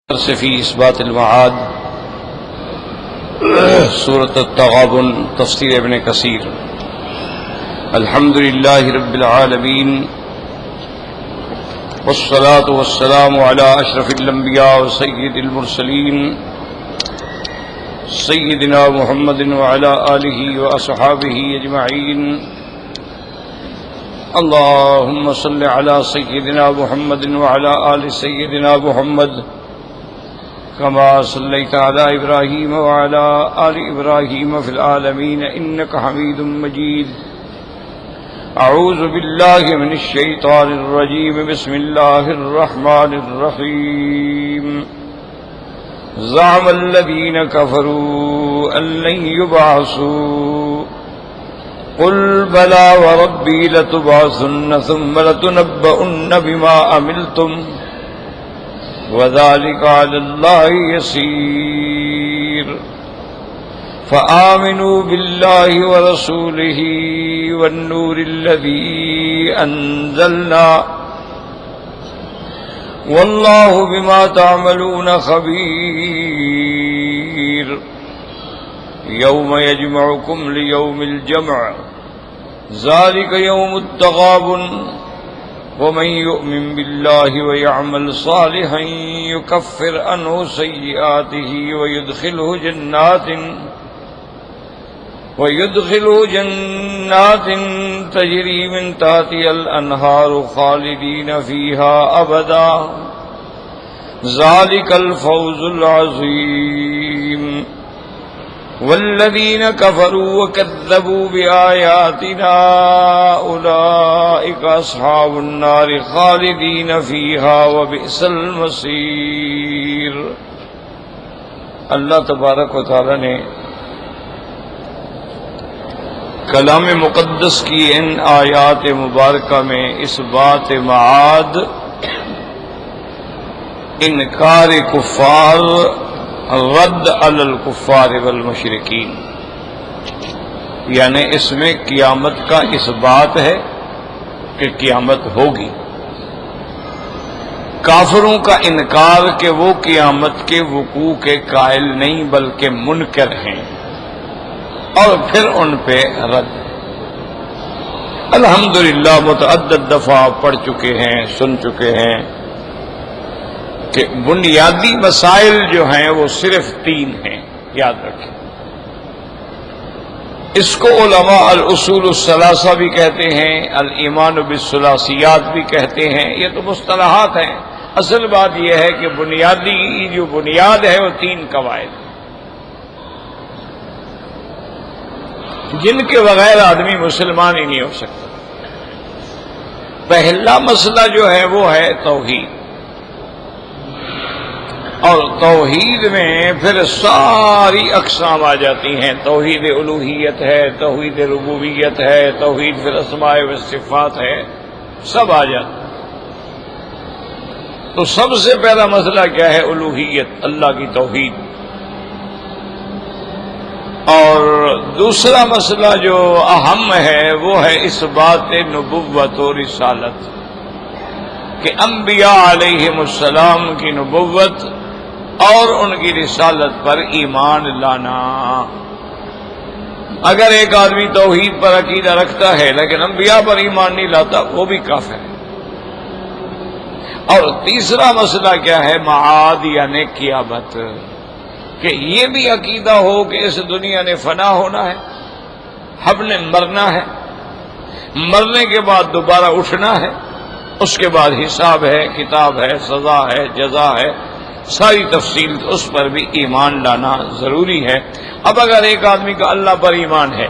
سے فی اثبات المعاد سورۃ التغابن تفسیر ابن کثیر الحمدللہ رب العالمین والصلاة والسلام علی اشرف الانبیاء وسید المرسلین سیدنا محمد وعلی آلہ واصحابہ اجمعین اللہم صل علی سیدنا محمد وعلی آل سیدنا محمد كما صليت على إبراهيم وعلى آل إبراهيم في العالمين إنك حميد مجيد أعوذ بالله من الشيطان الرجيم بسم الله الرحمن الرحيم زعم الذين كفروا أن لن يبعثوا قل بلى وربي لتبعثن ثم لتنبؤن بما عملتم وذلك على الله يسير فآمنوا بالله ورسوله والنور الذي أنزلنا والله بما تعملون خبير يوم يجمعكم ليوم الجمع ذلك يوم التغابن ومن يؤمن بالله ويعمل صالحا يكفر عنه سيئاته ويدخله جنات تجري من تحتها الأنهار خالدين فيها أبدا ذلك الفوز العظيم والذين كفروا وكذبوا بآياتنا أولئك أصحاب النار خالدين فيها وبئس المصير۔ اللہ تبارک و تعالی نے کلام مقدس کی ان آیات مبارکہ میں اس بات معاد، انکار کفار، رد علی الکفار والمشرکین، یعنی اس میں قیامت کا اس بات ہے کہ قیامت ہوگی، کافروں کا انکار کہ وہ قیامت کے وقوع کے قائل نہیں بلکہ منکر ہیں، اور پھر ان پہ رد۔ الحمدللہ متعدد دفعہ پڑھ چکے ہیں، سن چکے ہیں کہ بنیادی مسائل جو ہیں وہ صرف تین ہیں، یاد رکھیں۔ اس کو علماء الاصول الثلاثہ بھی کہتے ہیں، الایمان بالثلاثیات بھی کہتے ہیں، یہ تو مصطلحات ہیں، اصل بات یہ ہے کہ بنیادی جو بنیاد ہے وہ تین قواعد، جن کے بغیر آدمی مسلمان ہی نہیں ہو سکتا۔ پہلا مسئلہ جو ہے وہ ہے توحید، اور توحید میں پھر ساری اقسام آ جاتی ہیں، توحید الوہیت ہے، توحید ربوبیت ہے، توحید فی الاسماء والصفات ہے، سب آ جاتا۔ تو سب سے پہلا مسئلہ کیا ہے؟ الوہیت، اللہ کی توحید۔ اور دوسرا مسئلہ جو اہم ہے وہ ہے اس بات نبوت و رسالت، کہ انبیاء علیہم السلام کی نبوت اور ان کی رسالت پر ایمان لانا۔ اگر ایک آدمی توحید پر عقیدہ رکھتا ہے لیکن انبیاء پر ایمان نہیں لاتا، وہ بھی کافر ہے۔ اور تیسرا مسئلہ کیا ہے؟ معاد، یعنی قیامت، کہ یہ بھی عقیدہ ہو کہ اس دنیا نے فنا ہونا ہے، ہم نے مرنا ہے، مرنے کے بعد دوبارہ اٹھنا ہے، اس کے بعد حساب ہے، کتاب ہے، سزا ہے، جزا ہے، ساری تفصیل، اس پر بھی ایمان لانا ضروری ہے۔ اب اگر ایک آدمی کا اللہ پر ایمان ہے،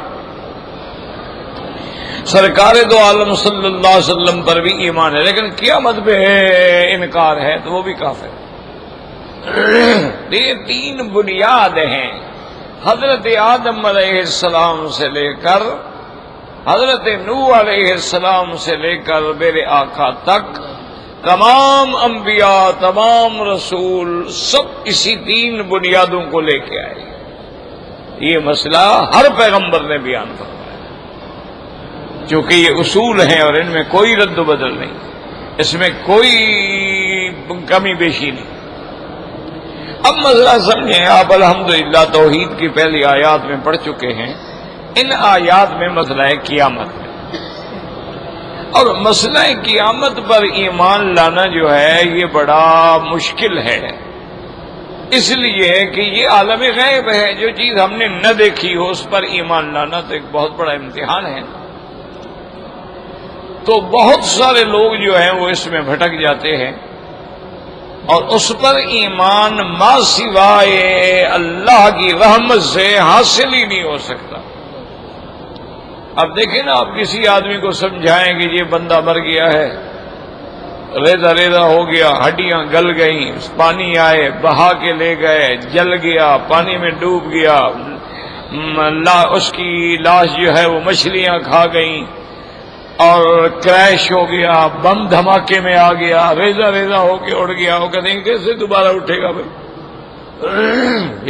سرکار دو عالم صلی اللہ علیہ وسلم پر بھی ایمان ہے، لیکن قیامت پہ انکار ہے، تو وہ بھی کافر ہے۔ یہ تین بنیاد ہیں، حضرت آدم علیہ السلام سے لے کر حضرت نوح علیہ السلام سے لے کر میرے آقا تک، تمام انبیاء، تمام رسول، سب اسی تین بنیادوں کو لے کے آئے۔ یہ مسئلہ ہر پیغمبر نے بیان فرمایا، چونکہ یہ اصول ہیں اور ان میں کوئی رد و بدل نہیں، اس میں کوئی کمی بیشی نہیں۔ اب مسئلہ سمجھیں آپ، الحمدللہ توحید کی پہلی آیات میں پڑھ چکے ہیں. ان آیات میں مسئلہ قیامت ہے، اور مسئلہ قیامت پر ایمان لانا جو ہے یہ بڑا مشکل ہے، اس لیے کہ یہ عالم غیب ہے. جو چیز ہم نے نہ دیکھی ہو اس پر ایمان لانا تو ایک بہت بڑا امتحان ہے. تو بہت سارے لوگ جو ہیں وہ اس میں بھٹک جاتے ہیں، اور اس پر ایمان ما سوائے اللہ کی رحمت سے حاصل ہی نہیں ہو سکتا. اب دیکھیں نا، آپ کسی آدمی کو سمجھائیں کہ یہ بندہ مر گیا ہے، ریزہ ریزہ ہو گیا، ہڈیاں گل گئیں، پانی آئے بہا کے لے گئے، جل گیا، پانی میں ڈوب گیا، اس کی لاش جو ہے وہ مچھلیاں کھا گئیں، اور کریش ہو گیا، بم دھماکے میں آ گیا، ریزہ ریزہ ہو کے اڑ گیا. وہ کہتے ہیں کیسے دوبارہ اٹھے گا بھائی،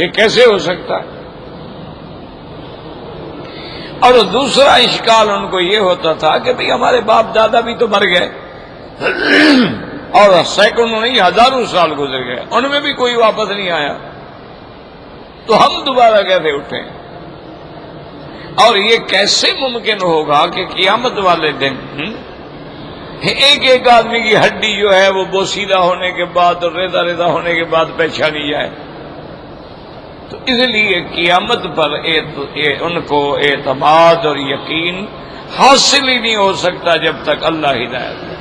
یہ کیسے ہو سکتا ہے؟ اور دوسرا اشکال ان کو یہ ہوتا تھا کہ بھئی ہمارے باپ دادا بھی تو مر گئے، اور سینکڑوں نہیں ہزاروں سال گزر گئے، ان میں بھی کوئی واپس نہیں آیا، تو ہم دوبارہ کیسے اٹھیں؟ اور یہ کیسے ممکن ہوگا کہ قیامت والے دن ایک ایک آدمی کی ہڈی جو ہے وہ بوسیدہ ہونے کے بعد اور ریزہ ریزہ ہونے کے بعد پہچانی جائے؟ تو اس لیے قیامت پر ان کو اعتماد اور یقین حاصل ہی نہیں ہو سکتا جب تک اللہ ہدایت دے.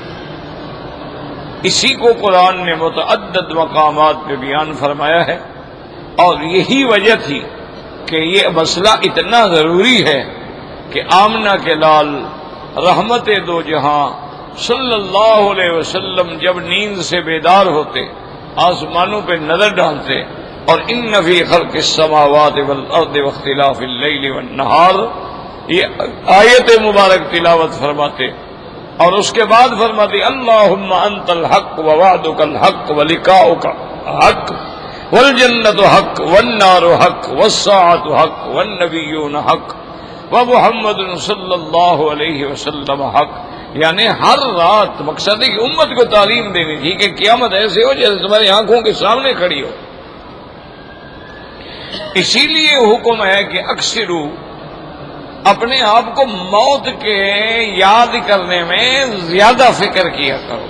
اسی کو قرآن نے متعدد مقامات پہ بیان فرمایا ہے، اور یہی وجہ تھی کہ یہ مسئلہ اتنا ضروری ہے کہ آمنہ کے لال رحمت دو جہاں صلی اللہ علیہ وسلم جب نیند سے بیدار ہوتے، آسمانوں پہ نظر ڈالتے، اور ان فی خلق السماوات والارض واختلاف اللیل والنہار یہ آیت مبارک تلاوت فرماتے، اور اس کے بعد فرماتے اللہم انت الحق ووعدک الحق ولقاؤک حق والجنت حق والنار حق والساعۃ حق والنبیون حق ومحمد صلی اللہ علیہ وسلم حق. یعنی ہر رات مقصد ہے کہ امت کو تعلیم دینی تھی کہ قیامت ایسے ہو جیسے تمہاری آنکھوں کے سامنے کھڑی ہو. اسی لیے حکم ہے کہ اکثرو اپنے آپ کو موت کے یاد کرنے میں زیادہ فکر کیا کرو.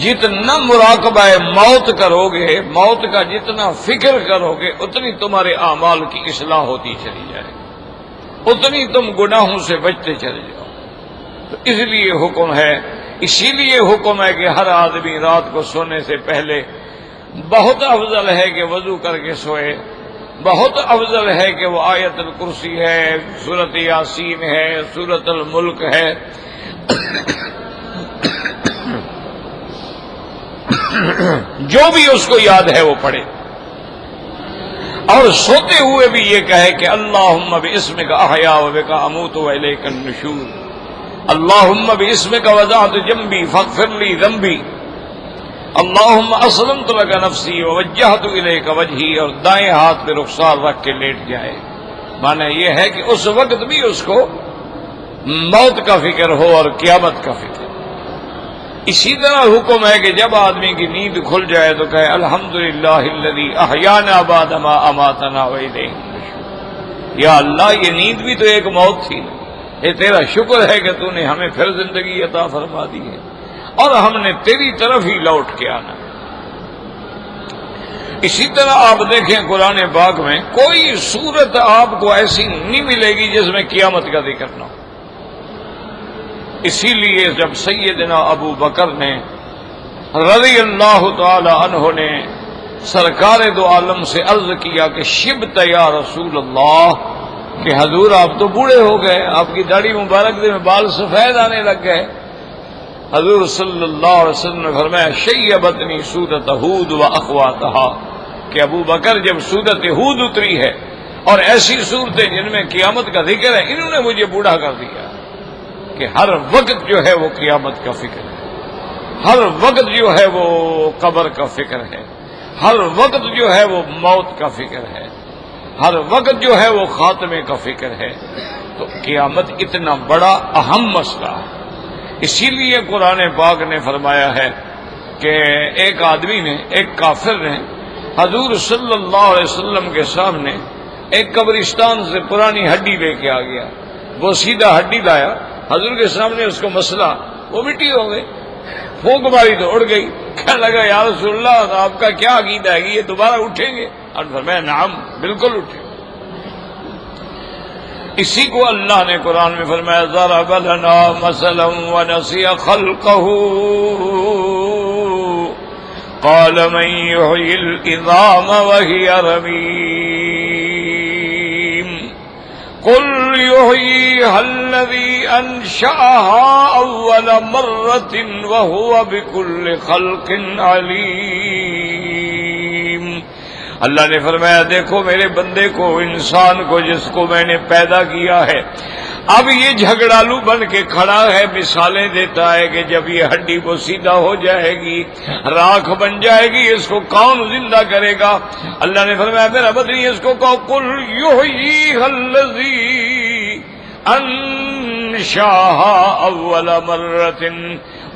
جتنا مراقبہ موت کرو گے، موت کا جتنا فکر کرو گے، اتنی تمہارے اعمال کی اصلاح ہوتی چلی جائے گی، اتنی تم گناہوں سے بچتے چلے جاؤ. تو اس لیے حکم ہے، اسی لیے حکم ہے کہ ہر آدمی رات کو سونے سے پہلے بہت افضل ہے کہ وضو کر کے سوئے، بہت افضل ہے کہ وہ آیت الکرسی ہے، سورۃ یاسین ہے، سورۃ الملک ہے، جو بھی اس کو یاد ہے وہ پڑھے، اور سوتے ہوئے بھی یہ کہے کہ اللہم باسمک احیا وبک اموت والیک النشور، اللہم باسمک وضعت جنبی فاغفر لی ذنبی، اللہم اسلمت لک نفسی ووجہت الیک وجہی، اور دائیں ہاتھ پہ رخسار رکھ کے لیٹ جائے. معنی یہ ہے کہ اس وقت بھی اس کو موت کا فکر ہو اور قیامت کا فکر. اسی طرح حکم ہے کہ جب آدمی کی نیند کھل جائے تو کہے الحمدللہ الذی احیانا بعد ما اماتنا والیہ النشور. یا اللہ یہ نیند بھی تو ایک موت تھی، یہ تیرا شکر ہے کہ تو نے ہمیں پھر زندگی عطا فرما دی ہے اور ہم نے تیری طرف ہی لوٹ کے آنا. اسی طرح آپ دیکھیں قرآن پاک میں کوئی صورت آپ کو ایسی نہیں ملے گی جس میں قیامت کا ذکر نہ ہو. اسی لیے جب سیدنا ابو بکر نے رضی اللہ تعالی عنہ نے سرکار دو عالم سے عرض کیا کہ شبت یا رسول اللہ، کہ حضور آپ تو بوڑھے ہو گئے، آپ کی داڑھی مبارک میں بال سفید آنے لگ گئے. حضور صلی اللہ علیہ وسلم نے فرمایا شیبتنی سورۃ ہود و اخواتہا، کہ ابو بکر جب سورۃ ہود اتری ہے اور ایسی صورتیں جن میں قیامت کا ذکر ہے، انہوں نے مجھے بوڑھا کر دیا. کہ ہر وقت جو ہے وہ قیامت کا فکر ہے، ہر وقت جو ہے وہ قبر کا فکر ہے، ہر وقت جو ہے وہ موت کا فکر ہے، ہر وقت جو ہے وہ خاتمے کا فکر ہے. تو قیامت اتنا بڑا اہم مسئلہ ہے. اسی لیے قرآن پاک نے فرمایا ہے کہ ایک آدمی نے، ایک کافر نے حضور صلی اللہ علیہ وسلم کے سامنے ایک قبرستان سے پرانی ہڈی لے کے آ گیا، وہ سیدھا ہڈی لایا حضور کے سامنے، اس کو مسئلہ، وہ مٹی ہو گئی، پھونک ماری تو اڑ گئی۔ کہنے لگا یا رسول اللہ آپ کا کیا عقیدہ ہے کہ یہ دوبارہ اٹھیں گے؟ اور فرمایا نعم، بالکل اٹھیں۔ اسی کو اللہ نے قرآن میں فرمایا ضرب لنا مثلا ونسی خلقہ قال من يحيي العظام وهي رميم قل يحييها الذي أنشأها أول مرة وهو بكل خلق عليم۔ اللہ نے فرمایا دیکھو میرے بندے کو، انسان کو جس کو میں نے پیدا کیا ہے، اب یہ جھگڑالو بن کے کھڑا ہے، مثالیں دیتا ہے کہ جب یہ ہڈی کو سیدھا ہو جائے گی، راکھ بن جائے گی، اس کو کون زندہ کرے گا؟ اللہ نے فرمایا میرا بدنی اس کو کہو قل یحییھا الذی انشاها اول مرۃ،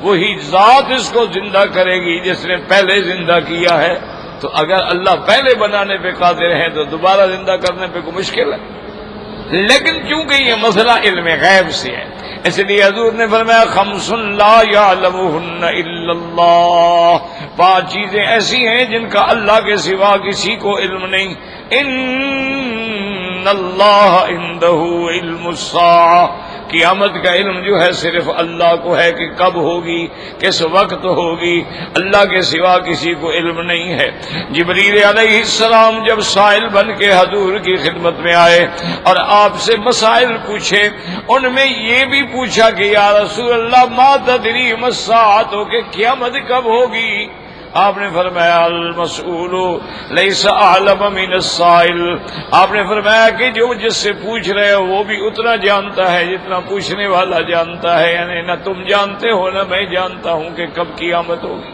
وہی ذات اس کو زندہ کرے گی جس نے پہلے زندہ کیا ہے۔ تو اگر اللہ پہلے بنانے پہ قادر ہے تو دوبارہ زندہ کرنے پہ کوئی مشکل ہے؟ لیکن چونکہ یہ مسئلہ علم غیب سے ہے، اس لیے حضور نے فرمایا خمس لا یعلمہن الا اللہ، 5 چیزیں ایسی ہیں جن کا اللہ کے سوا کسی کو علم نہیں۔ ان اللہ عندہ علم الساعہ، قیامت کا علم جو ہے صرف اللہ کو ہے کہ کب ہوگی، کس وقت ہوگی، اللہ کے سوا کسی کو علم نہیں ہے۔ جبریل علیہ السلام جب سائل بن کے حضور کی خدمت میں آئے اور آپ سے مسائل پوچھے، ان میں یہ بھی پوچھا کہ یا رسول اللہ ما تدری ما الساعۃ، کہ قیامت کب ہوگی؟ آپ نے فرمایا المسئول لیس اعلم من السائل، آپ نے فرمایا کہ جو جس سے پوچھ رہے ہو وہ بھی اتنا جانتا ہے جتنا پوچھنے والا جانتا ہے، یعنی نہ تم جانتے ہو نہ میں جانتا ہوں کہ کب قیامت ہوگی۔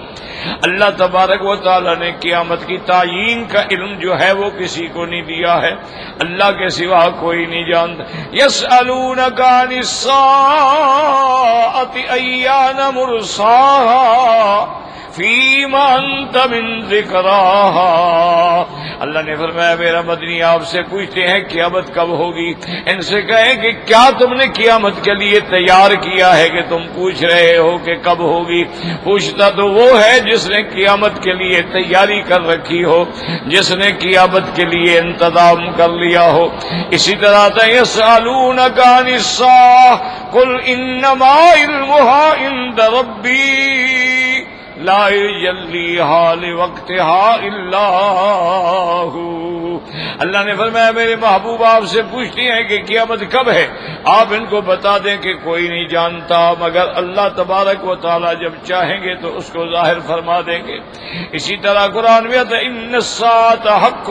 اللہ تبارک و تعالی نے قیامت کی تعیین کا علم جو ہے وہ کسی کو نہیں دیا ہے، اللہ کے سوا کوئی نہیں جانتا۔ یسألونک عن الساعۃ ایان مرساها فیما انت من ذکراها، اللہ نے فرمایا میرا مدنی آپ سے پوچھتے ہیں قیامت کب ہوگی، ان سے کہیں کہ کیا تم نے قیامت کے لیے تیار کیا ہے کہ تم پوچھ رہے ہو کہ کب ہوگی؟ پوچھتا تو وہ ہے جس نے قیامت کے لیے تیاری کر رکھی ہو، جس نے قیامت کے لیے انتظام کر لیا ہو۔ اسی طرح یسألونک عن الساعۃ قل انما علمها عند ربی لا یجلیھا لوقتھا الا ھو، اللہ نے فرمایا میرے محبوب آپ سے پوچھتے ہیں کہ قیامت کب ہے، آپ ان کو بتا دیں کہ کوئی نہیں جانتا مگر اللہ تبارک و تعالی جب چاہیں گے تو اس کو ظاہر فرما دیں گے۔ اسی طرح قرآن میں آتا ہے ان الساعۃ حق،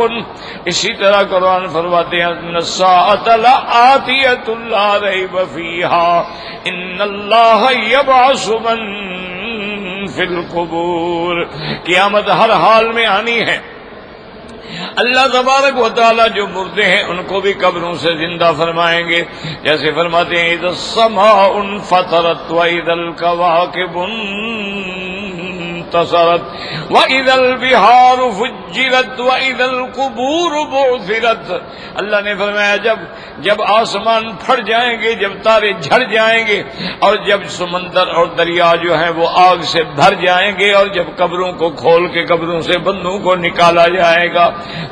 اسی طرح قرآن فرماتے ہیں ان الساعۃ لآتیۃ لا ریب فیھا ان اللہ یبعث من فی القبور، قیامت ہر حال میں آنی ہے۔ اللہ تبارک و تعالی جو مردے ہیں ان کو بھی قبروں سے زندہ فرمائیں گے، جیسے فرماتے ہیں اذا السماء انفطرت واذا الکواکب انتصرت واذا البحار فجرت واذا القبور بعثرت، اللہ نے فرمایا جب آسمان پھٹ جائیں گے، جب تارے جھڑ جائیں گے، اور جب سمندر اور دریا جو ہیں وہ آگ سے بھر جائیں گے، اور جب قبروں کو کھول کے قبروں سے بندوں کو نکالا جائے گا،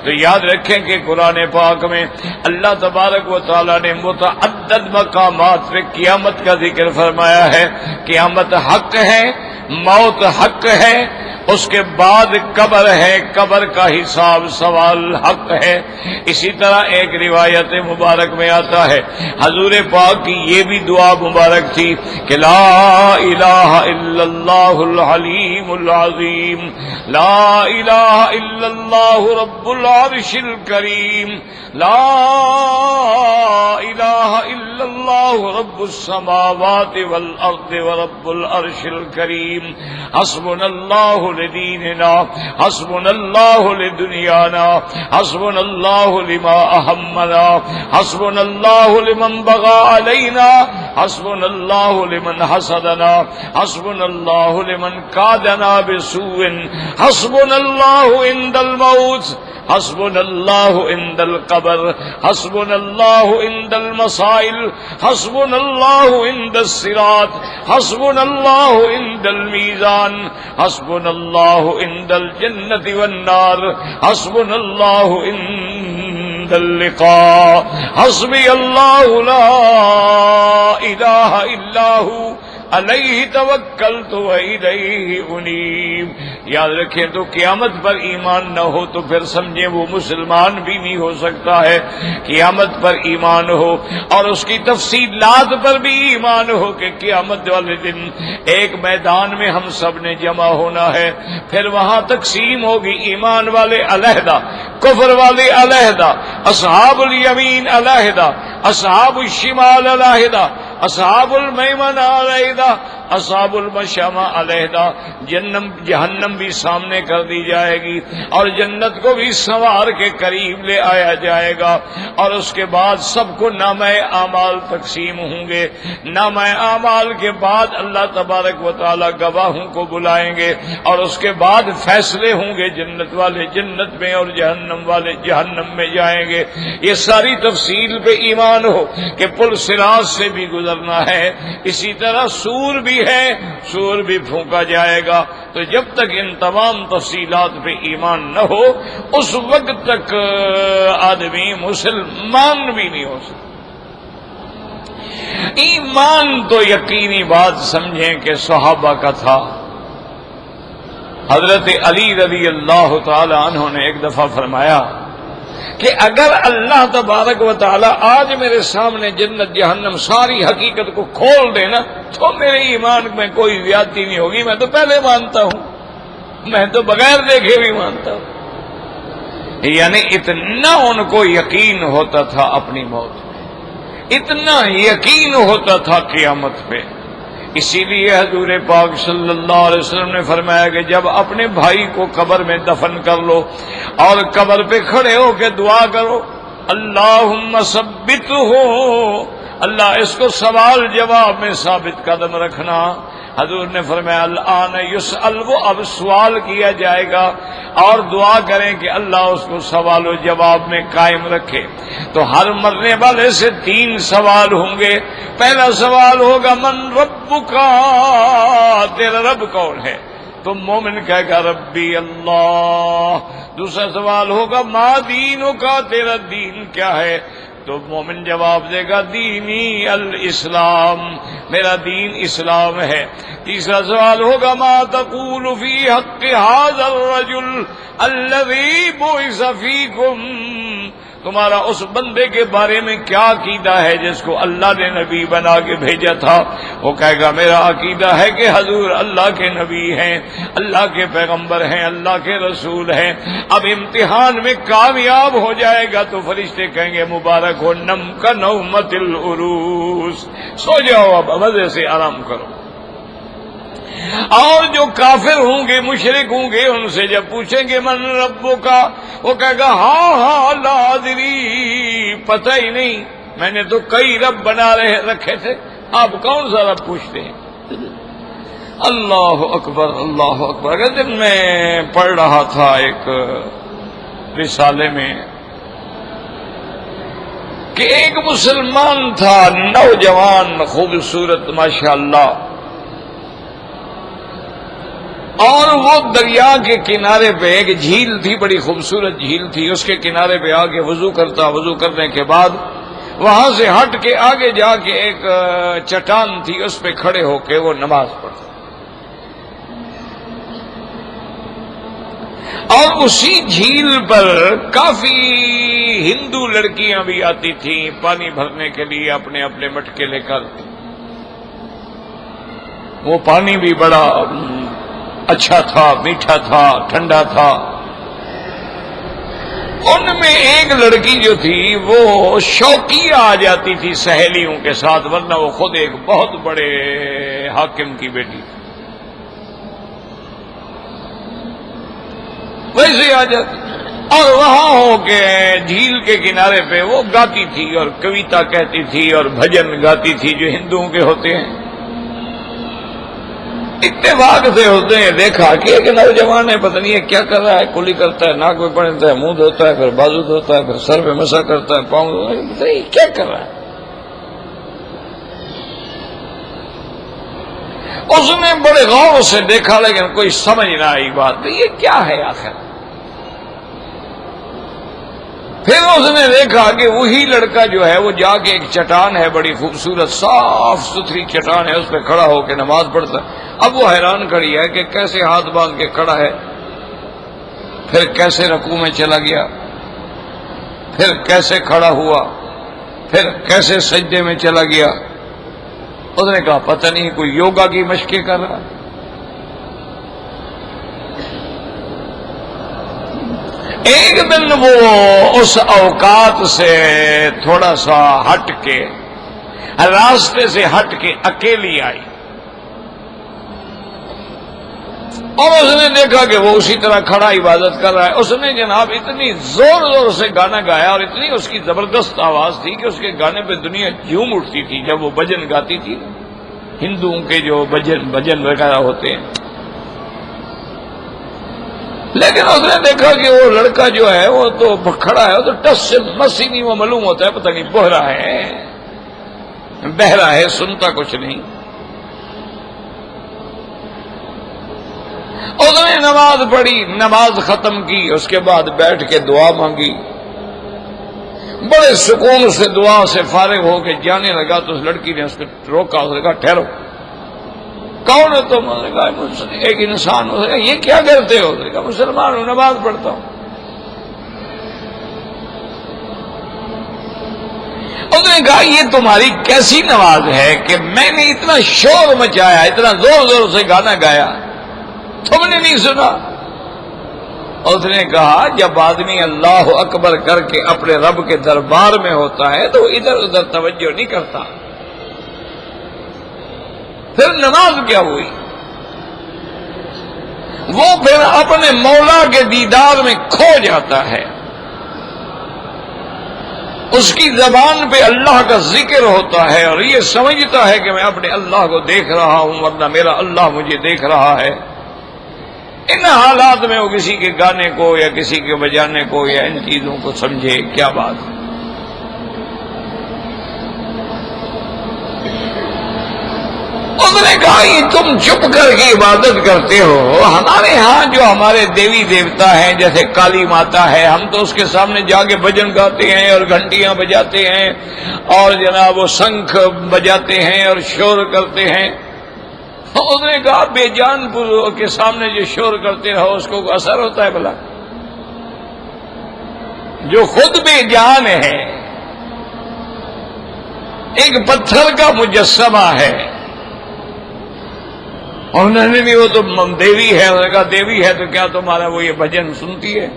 تو یاد رکھیں کہ قرآن پاک میں اللہ تبارک و تعالی نے متعدد مقامات پہ قیامت کا ذکر فرمایا ہے۔ قیامت حق ہے، موت حق ہے، اس کے بعد قبر ہے، قبر کا حساب سوال حق ہے۔ اسی طرح ایک روایت مبارک میں آتا ہے حضور پاک کی یہ بھی دعا مبارک تھی کہ لا الہ الا اللہ العلیم العظیم، لا الہ الا اللہ رب العرش الکریم، لا الہ الا اللہ رب السماوات والارض ورب العرش الکریم، حسبنا اللہ لدیننا، حسبنا اللہ لدنیانا، حسبنا اللہ لما اہمنا، حسبنا اللہ لمن بغى علینا، حسبنا اللہ لمن حسدنا، حسبنا اللہ لمن کادنا بسوء، حسبنا اللہ عند الموت، حسبنا اللہ عند القبر، حسبنا اللہ عند المصائل، حسبنا اللہ عند الصراط، حسبنا اللہ عند الميزان، حسبنا اللہ عند الجنة والنار، حسبنا اللہ عند اللقاء، حسبی اللہ لا الہ الا هو علیہ توکلت والیہ انیب۔ یاد رکھیں تو قیامت پر ایمان نہ ہو تو پھر سمجھیں وہ مسلمان بھی نہیں ہو سکتا ہے۔ قیامت پر ایمان ہو اور اس کی تفصیلات پر بھی ایمان ہو کہ قیامت والے دن ایک میدان میں ہم سب نے جمع ہونا ہے، پھر وہاں تقسیم ہوگی، ایمان والے علیحدہ، کفر والے علیحدہ، اصحاب الیمین علیحدہ، اصحاب الشمال علیحدہ، اصحاب المیمنہ علیحدہ، اصحاب المشأمہ علیحدہ۔ جہنم بھی سامنے کر دی جائے گی اور جنت کو بھی سنوار کے قریب لے آیا جائے گا، اور اس کے بعد سب کو نامہ اعمال تقسیم ہوں گے۔ نامہ اعمال کے بعد اللہ تبارک و تعالی گواہوں کو بلائیں گے اور اس کے بعد فیصلے ہوں گے، جنت والے جنت میں اور جہنم والے جہنم میں جائیں گے۔ یہ ساری تفصیل پہ ایمان ہو کہ پل صراط سے بھی گزرنا ہے، اسی طرح سور بھی ہے، سور بھی پھونکا جائے گا۔ تو جب تک ان تمام تفصیلات پہ ایمان نہ ہو اس وقت تک آدمی مسلمان بھی نہیں ہو سکتا۔ ایمان تو یقینی بات سمجھیں کہ صحابہ کا تھا۔ حضرت علی رضی اللہ تعالی عنہ نے ایک دفعہ فرمایا کہ اگر اللہ تبارک و تعالی آج میرے سامنے جنت جہنم ساری حقیقت کو کھول دینا تو میرے ایمان میں کوئی زیادتی نہیں ہوگی، میں تو پہلے مانتا ہوں، میں تو بغیر دیکھے بھی مانتا ہوں۔ یعنی اتنا ان کو یقین ہوتا تھا اپنی موت میں، اتنا یقین ہوتا تھا قیامت پہ۔ اسی لیے حضور پاک صلی اللہ علیہ وسلم نے فرمایا کہ جب اپنے بھائی کو قبر میں دفن کر لو اور قبر پہ کھڑے ہو کے دعا کرو، اللہم ثبتہ، اللہ اس کو سوال جواب میں ثابت قدم رکھنا۔ حضور نے فرمایا الآن یسأل، وہ اب سوال کیا جائے گا، اور دعا کریں کہ اللہ اس کو سوال و جواب میں قائم رکھے۔ تو ہر مرنے والے سے 3 سوال ہوں گے۔ پہلا سوال ہوگا من ربک، تیرا رب کون ہے؟ تو مومن کہے گا ربی اللہ۔ دوسرا سوال ہوگا ما دینک، تیرا دین کیا ہے؟ تو مومن جواب دے گا دینی الاسلام، میرا دین اسلام ہے۔ تیسرا سوال ہوگا ما تقول فی حق ھذا الرجل الذی بعث فیکم، تمہارا اس بندے کے بارے میں کیا عقیدہ ہے جس کو اللہ نے نبی بنا کے بھیجا تھا؟ وہ کہے گا میرا عقیدہ ہے کہ حضور اللہ کے نبی ہیں، اللہ کے پیغمبر ہیں، اللہ کے رسول ہیں۔ اب امتحان میں کامیاب ہو جائے گا تو فرشتے کہیں گے مبارک ہو، نم کا نومت العروس، سو جاؤ اب مزے سے آرام کرو۔ اور جو کافر ہوں گے، مشرک ہوں گے، ان سے جب پوچھیں گے من ربو کا، وہ کہے گا ہاں لا ادری، پتہ ہی نہیں، میں نے تو کئی رب بنا رکھے تھے، آپ کون سا رب پوچھتے ہیں؟ اللہ اکبر اللہ اکبر۔ اگر دن میں پڑھ رہا تھا ایک رسالے میں کہ ایک مسلمان تھا، نوجوان، خوبصورت ماشاءاللہ، اور وہ دریا کے کنارے پہ ایک جھیل تھی، بڑی خوبصورت جھیل تھی، اس کے کنارے پہ آ کے وضو کرتا، وضو کرنے کے بعد وہاں سے ہٹ کے آگے جا کے ایک چٹان تھی، اس پہ کھڑے ہو کے وہ نماز پڑھتا، اور اسی جھیل پر کافی ہندو لڑکیاں بھی آتی تھیں پانی بھرنے کے لیے اپنے اپنے مٹکے لے کر۔ وہ پانی بھی بڑا اچھا تھا، میٹھا تھا، ٹھنڈا تھا۔ ان میں ایک لڑکی جو تھی وہ شوقیہ آ جاتی تھی سہیلیوں کے ساتھ، ورنہ وہ خود ایک بہت بڑے حاکم کی بیٹی تھی۔ ویسے آ جاتی، اور وہاں ہو کے جھیل کے کنارے پہ وہ گاتی تھی اور کویتا کہتی تھی اور بھجن گاتی تھی جو ہندوؤں کے ہوتے ہیں۔ اتفاق سے ہوتے ہیں دیکھا کہ ایک نوجوان ہے، پتہ نہیں ہے کیا کر رہا ہے، کلی کرتا ہے، ناک میں پہنتا ہے، منہ دھوتا ہے، پھر بازو دھوتا ہے، پھر سر پہ مسا کرتا ہے، پاؤں دھوتا ہے، پتہ نہیں کیا کر رہا ہے۔ اس نے بڑے غور سے دیکھا لیکن کوئی سمجھ نہ آئی بات، یہ کیا ہے آخر۔ پھر اس نے دیکھا کہ وہی لڑکا جو ہے وہ جا کے ایک چٹان ہے، بڑی خوبصورت صاف ستھری چٹان ہے، اس پہ کھڑا ہو کے نماز پڑھتا ہے۔ اب وہ حیران کھڑی ہے کہ کیسے ہاتھ باندھ کے کھڑا ہے، پھر کیسے رکوع میں چلا گیا، پھر کیسے کھڑا ہوا، پھر کیسے سجدے میں چلا گیا۔ اس نے کہا پتہ نہیں کوئی یوگا کی مشقیں کر رہا۔ ایک دن وہ اس اوقات سے تھوڑا سا ہٹ کے، راستے سے ہٹ کے اکیلی آئی، اور اس نے دیکھا کہ وہ اسی طرح کھڑا عبادت کر رہا ہے۔ اس نے جناب اتنی زور زور سے گانا گایا اور اتنی اس کی زبردست آواز تھی کہ اس کے گانے پہ دنیا جھوم اٹھتی تھی جب وہ بھجن گاتی تھی، ہندوؤں کے جو بھجن وغیرہ ہوتے ہیں۔ لیکن اس نے دیکھا کہ وہ لڑکا جو ہے وہ تو کھڑا ہے، وہ تو ٹس سے مس ہی نہیں، وہ معلوم ہوتا ہے پتہ نہیں بہرا ہے، سنتا کچھ نہیں۔ اس نے نماز پڑھی، نماز ختم کی، اس کے بعد بیٹھ کے دعا مانگی، بڑے سکون سے دعا سے فارغ ہو کے جانے لگا تو اس لڑکی نے اس کو روکا، اس نے کہا ٹھہرو، کون ہے تم؟ اس نے کہا ایک انسان۔ اس نے کہا یہ کیا کرتے ہو؟ اس نے کہا مسلمان ہوں، نماز پڑھتا ہوں۔ اس نے کہا یہ تمہاری کیسی نماز ہے کہ میں نے اتنا شور مچایا، اتنا زور زور سے گانا گایا، تم نے نہیں سنا؟ اس نے کہا جب آدمی اللہ اکبر کر کے اپنے رب کے دربار میں ہوتا ہے تو ادھر ادھر توجہ نہیں کرتا، پھر نماز کیا ہوئی؟ وہ پھر اپنے مولا کے دیدار میں کھو جاتا ہے، اس کی زبان پہ اللہ کا ذکر ہوتا ہے اور یہ سمجھتا ہے کہ میں اپنے اللہ کو دیکھ رہا ہوں ورنہ میرا اللہ مجھے دیکھ رہا ہے۔ ان حالات میں وہ کسی کے گانے کو یا کسی کے بجانے کو یا ان چیزوں کو سمجھے کیا بات ہے۔ اس نے کہا یہ تم چپ کر کے عبادت کرتے ہو، ہمارے ہاں جو ہمارے دیوی دیوتا ہیں جیسے کالی ماتا ہے، ہم تو اس کے سامنے جا کے بھجن گاتے ہیں اور گھنٹیاں بجاتے ہیں اور جناب وہ شنکھ بجاتے ہیں اور شور کرتے ہیں۔ اس نے کہا بے جان پور کے سامنے جو شور کرتے رہو اس کو اثر ہوتا ہے بھلا؟ جو خود بے جان ہے، ایک پتھر کا مجسمہ ہے، اور انہوں نے بھی وہ تو دیوی ہے، انہوں نے کہا دیوی ہے تو کیا تمہارا وہ یہ بھجن سنتی ہے؟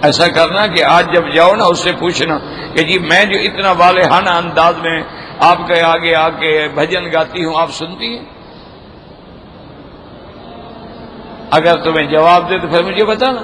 ایسا کرنا کہ آج جب جاؤ نا اس سے پوچھنا کہ جی میں جو اتنا والہانہ انداز میں آپ کے آگے آ کے بھجن گاتی ہوں آپ سنتی ہیں؟ اگر تمہیں جواب دے تو پھر مجھے بتانا۔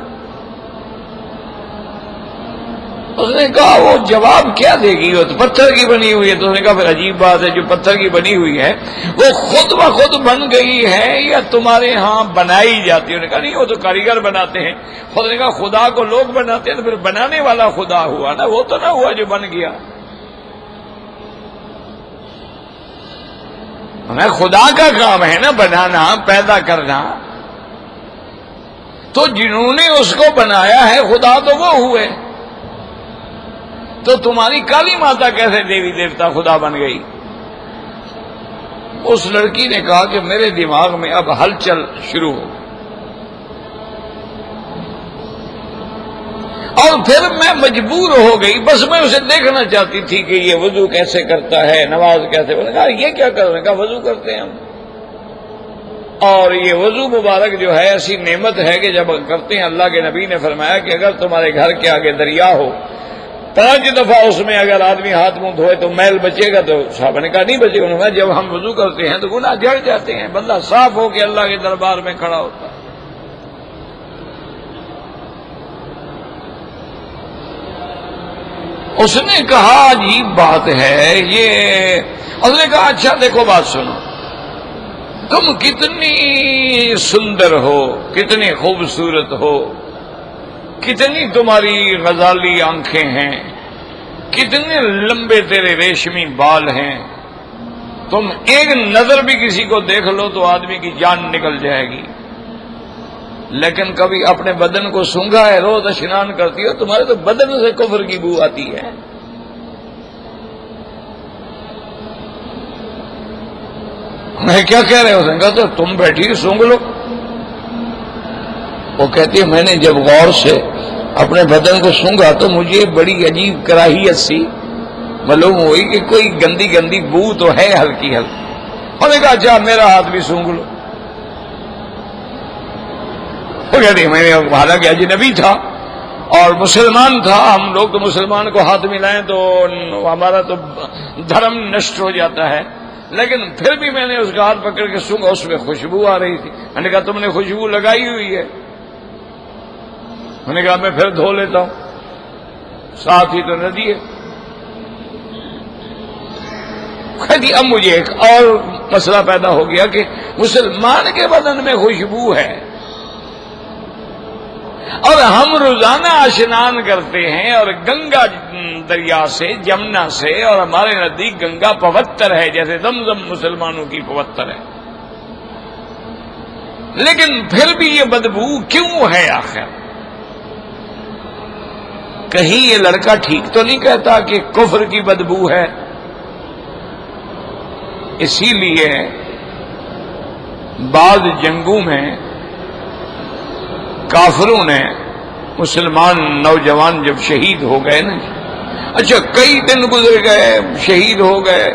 اس نے کہا وہ جواب کیا دے گی، وہ تو پتھر کی بنی ہوئی ہے۔ تو اس نے کہا پھر عجیب بات ہے، جو پتھر کی بنی ہوئی ہے وہ خود بخود بن گئی ہے یا تمہارے ہاں بنائی جاتی ہے؟ انہوں نے کہا نہیں وہ تو کاریگر بناتے ہیں۔ خود نے کہا خدا کو لوگ بناتے ہیں تو پھر بنانے والا خدا ہوا نا، وہ تو نہ ہوا جو بن گیا۔ خدا کا کام ہے نا بنانا، پیدا کرنا، تو جنہوں نے اس کو بنایا ہے خدا تو وہ ہوئے، تو تمہاری کالی ماتا کیسے دیوی دیوتا خدا بن گئی؟ اس لڑکی نے کہا کہ میرے دماغ میں اب ہلچل شروع ہو، اور پھر میں مجبور ہو گئی، بس میں اسے دیکھنا چاہتی تھی کہ یہ وضو کیسے کرتا ہے، نماز کیسے۔ میں نے کہا یہ کیا کر رہے ہیں؟ کہا وضو کرتے ہیں ہم، اور یہ وضو مبارک جو ہے ایسی نعمت ہے کہ جب کرتے ہیں اللہ کے نبی نے فرمایا کہ اگر تمہارے گھر کے آگے دریا ہو 5 دفعہ اس میں اگر آدمی ہاتھ منہ دھوئے تو میل بچے گا؟ تو صحابہ نے کہا نہیں بچے گا۔ انہوں نے کہا جب ہم وضو کرتے ہیں تو گناہ جھڑ جاتے ہیں، بندہ صاف ہو کے اللہ کے دربار میں کھڑا ہوتا ہے۔ اس نے کہا عجیب بات ہے یہ. اس نے کہا اچھا دیکھو بات سنو، تم کتنی سندر ہو، کتنی خوبصورت ہو، کتنی تمہاری غزالی آنکھیں ہیں، کتنے لمبے تیرے ریشمی بال ہیں، تم ایک نظر بھی کسی کو دیکھ لو تو آدمی کی جان نکل جائے گی، لیکن کبھی اپنے بدن کو سونگھا ہے، روز اشنان کرتی ہو، تمہارے تو بدن سے کفر کی بو آتی ہے. میں کیا کہہ رہے ہو؟ کہا تو تم بیٹھی سونگ لو. وہ کہتی ہے میں نے جب غور سے اپنے بدن کو سونگا تو مجھے بڑی عجیب کراہیت سی معلوم ہوئی کہ کوئی گندی گندی بو تو ہے ہلکی ہلکی. اور نے کہا اچھا میرا ہاتھ بھی سونگ لو. وہ کہتی میں نے حالانکہ اجنبی تھا اور مسلمان تھا، ہم لوگ تو مسلمان کو ہاتھ ملائیں تو ہمارا تو دھرم نشٹ ہو جاتا ہے، لیکن پھر بھی میں نے اس کا ہاتھ پکڑ کے سونگا، اس میں خوشبو آ رہی تھی. میں نے کہا تم نے خوشبو لگائی ہوئی ہے. میں نے کہا میں پھر دھو لیتا ہوں، ساتھ ہی تو ندی ہے. کہتی اب مجھے ایک اور مسئلہ پیدا ہو گیا کہ مسلمان کے بدن میں خوشبو ہے اور ہم روزانہ اشنان کرتے ہیں اور گنگا دریا سے، جمنا سے، اور ہمارے نزدیک گنگا پوتر ہے جیسے زمزم مسلمانوں کی پوتر ہے، لیکن پھر بھی یہ بدبو کیوں ہے آخر؟ کہیں یہ لڑکا ٹھیک تو نہیں کہتا کہ کفر کی بدبو ہے؟ اسی لیے بعض جنگوں میں کافروں نے مسلمان نوجوان جب شہید ہو گئے نا، اچھا کئی دن گزر گئے، شہید ہو گئے،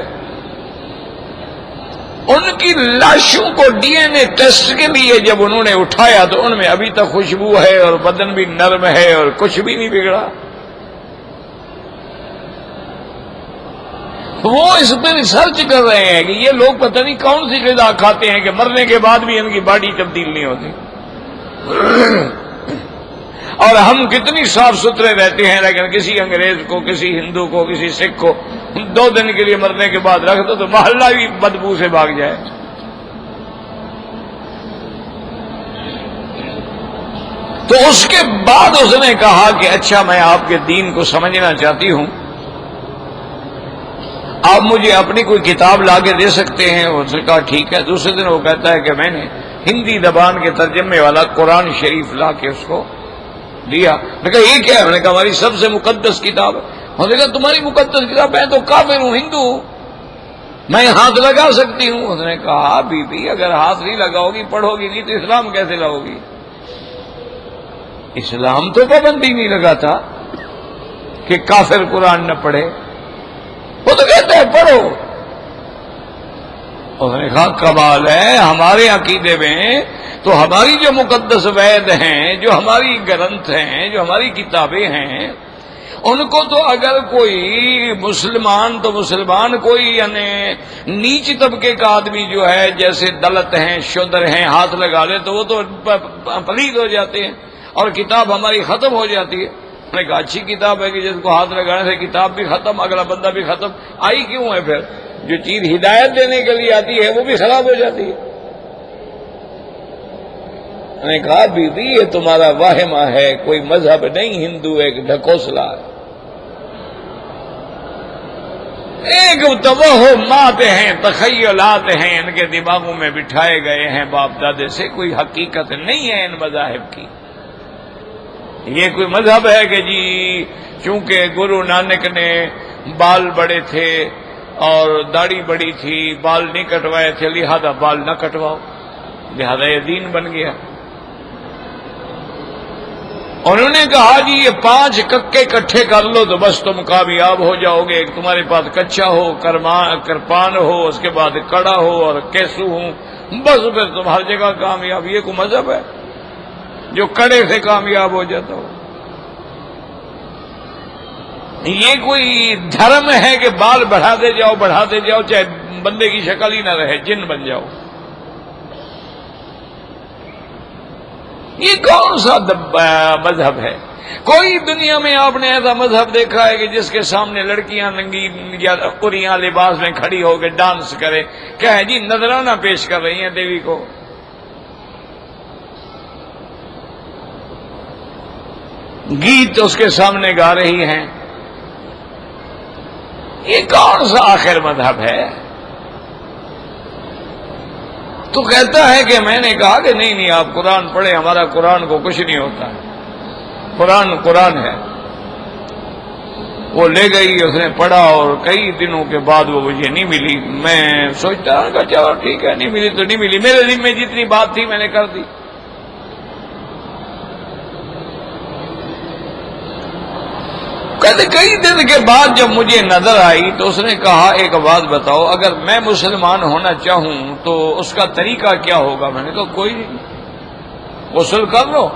ان کی لاشوں کو ڈی این اے ٹیسٹ کے لیے جب انہوں نے اٹھایا تو ان میں ابھی تک خوشبو ہے اور بدن بھی نرم ہے اور کچھ بھی نہیں بگڑا. وہ اس پہ ریسرچ کر رہے ہیں کہ یہ لوگ پتہ نہیں کون سی غذا کھاتے ہیں کہ مرنے کے بعد بھی ان کی باڈی تبدیل نہیں ہوتی، اور ہم کتنی صاف ستھرے رہتے ہیں، لیکن کسی انگریز کو، کسی ہندو کو، کسی سکھ کو 2 دن کے لیے مرنے کے بعد رکھ دو تو محلہ بھی بدبو سے بھاگ جائے. تو اس کے بعد اس نے کہا کہ اچھا میں آپ کے دین کو سمجھنا چاہتی ہوں، آپ مجھے اپنی کوئی کتاب لا کے دے سکتے ہیں؟ اس نے کہا ٹھیک ہے. دوسرے دن وہ کہتا ہے کہ میں نے ہندی زبان کے ترجمے والا قرآن شریف لا کے اس کو دیا. میں نے کہا یہ کیا ہے؟ میں نے کہا ہماری سب سے مقدس کتاب ہے. انہوں نے کہا تمہاری مقدس کتاب؟ میں تو کافر ہوں، ہندو ہوں، میں ہاتھ لگا سکتی ہوں. اس نے کہا بی بی اگر ہاتھ نہیں لگاؤ گی، پڑھو گی نہیں تو اسلام کیسے لاؤ گی؟ اسلام تو پابندی نہیں لگاتا کہ کافر قرآن نہ پڑھے، وہ تو کہتا ہے پڑھو. اس نے کہا کمال ہے، ہمارے عقیدے میں تو ہماری جو مقدس وید ہیں، جو ہماری گرنتھ ہیں، جو ہماری کتابیں ہیں، ان کو تو اگر کوئی مسلمان تو مسلمان کوئی یعنی نیچ طبقے کا آدمی جو ہے جیسے دلت ہیں، شودر ہیں، ہاتھ لگا لے تو وہ تو پلید ہو جاتے ہیں اور کتاب ہماری ختم ہو جاتی ہے. میں نے کہا اچھی کتاب ہے کہ جس کو ہاتھ لگانے سے کتاب بھی ختم، اگلا بندہ بھی ختم. آئی کیوں ہے پھر؟ جو چیز ہدایت دینے کے لیے آتی ہے وہ بھی خراب ہو جاتی ہے. میں نے کہا بی بی یہ تمہارا واہمہ ہے، کوئی مذہب نہیں، ہندو ایک ڈھکوسلا ہے. ایک توہمات ہیں، تخیلات ہیں، ان کے دماغوں میں بٹھائے گئے ہیں باپ دادے سے، کوئی حقیقت نہیں ہے ان مذاہب کی. یہ کوئی مذہب ہے کہ جی چونکہ گرو نانک نے بال بڑے تھے اور داڑھی بڑی تھی، بال نہیں کٹوائے تھے، لہذا بال نہ کٹواؤ، لہذا یہ دین بن گیا. انہوں نے کہا جی یہ 5 ککے اکٹھے کر لو تو بس تم کامیاب ہو جاؤ گے. ایک تمہارے پاس کچا ہو، کرپان ہو، اس کے بعد کڑا ہو اور کیسو ہوں، بس پھر تم ہر جگہ کامیاب. یہ کوئی مذہب ہے جو کڑے سے کامیاب ہو جاتا ہو؟ یہ کوئی دھرم ہے کہ بال بڑھاتے جاؤ بڑھاتے جاؤ، چاہے بندے کی شکل ہی نہ رہے، جن بن جاؤ؟ یہ کون سا مذہب ہے؟ کوئی دنیا میں آپ نے ایسا مذہب دیکھا ہے کہ جس کے سامنے لڑکیاں ننگی یا قریاں لباس میں کھڑی ہو کے ڈانس کرے؟ کیا ہے جی، نذرانہ پیش کر رہی ہیں دیوی کو؟ گیت اس کے سامنے گا رہی ہیں؟ یہ کون سا آخر مذہب ہے؟ تو کہتا ہے کہ میں نے کہا کہ نہیں آپ قرآن پڑھیں، ہمارا قرآن کو کچھ نہیں ہوتا ہے، قرآن ہے۔ وہ لے گئی، اس نے پڑھا، اور کئی دنوں کے بعد وہ مجھے نہیں ملی۔ میں سوچتا ہوں کہ چلو ٹھیک ہے، نہیں ملی تو نہیں ملی، میرے ذمہ میں جتنی بات تھی میں نے کر دی۔ کہتے کئی دن کے بعد جب مجھے نظر آئی تو اس نے کہا ایک بات بتاؤ، اگر میں مسلمان ہونا چاہوں تو اس کا طریقہ کیا ہوگا؟ میں نے کہا کوئی نہیں، غسل کر لو،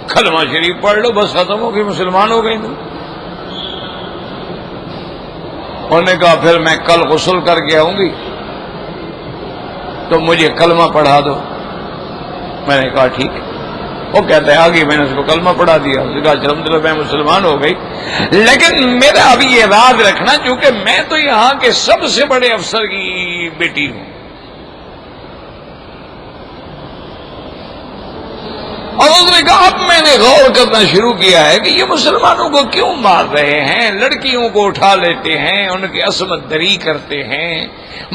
کلمہ شریف پڑھ لو، بس ختم ہو گئی، مسلمان ہو گئی تم۔ انہوں نے کہا پھر میں کل غسل کر کے آؤں گی تو مجھے کلمہ پڑھا دو۔ میں نے کہا ٹھیک ہے۔ وہ کہتا ہے آگے میں نے اس کو کلمہ پڑھا دیا، اس نے کہا الحمدللہ میں مسلمان ہو گئی۔ لیکن میرا ابھی یہ یاد رکھنا، چونکہ میں تو یہاں کے سب سے بڑے افسر کی بیٹی ہوں، اور اس نے کہا اب میں نے غور کرنا شروع کیا ہے کہ یہ مسلمانوں کو کیوں مار رہے ہیں، لڑکیوں کو اٹھا لیتے ہیں، ان کی عصمت دری کرتے ہیں،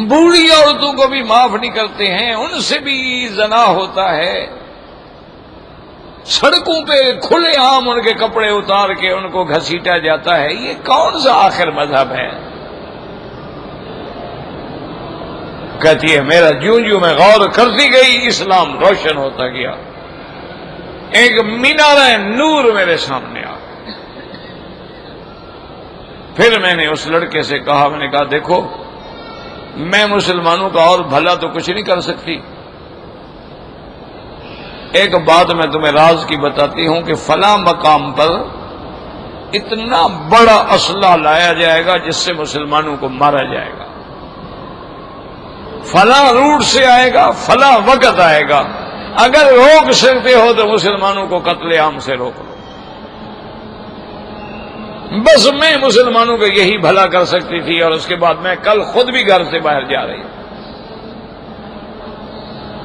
بوڑھی عورتوں کو بھی معاف نہیں کرتے ہیں، ان سے بھی زنا ہوتا ہے، سڑکوں پہ کھلے عام ان کے کپڑے اتار کے ان کو گھسیٹا جاتا ہے۔ یہ کون سا آخر مذہب ہے؟ کہتی ہے میرا جوں میں غور کرتی گئی اسلام روشن ہوتا گیا، ایک مینارہ نور میرے سامنے آ گیا۔ پھر میں نے اس لڑکے سے کہا، میں نے کہا دیکھو میں مسلمانوں کا اور بھلا تو کچھ نہیں کر سکتی، ایک بات میں تمہیں راز کی بتاتی ہوں کہ فلاں مقام پر اتنا بڑا اسلحہ لایا جائے گا جس سے مسلمانوں کو مارا جائے گا، فلاں روٹ سے آئے گا، فلاں وقت آئے گا، اگر روک سکتے ہو تو مسلمانوں کو قتل عام سے روک لو۔ بس میں مسلمانوں کو یہی بھلا کر سکتی تھی، اور اس کے بعد میں کل خود بھی گھر سے باہر جا رہی ہوں،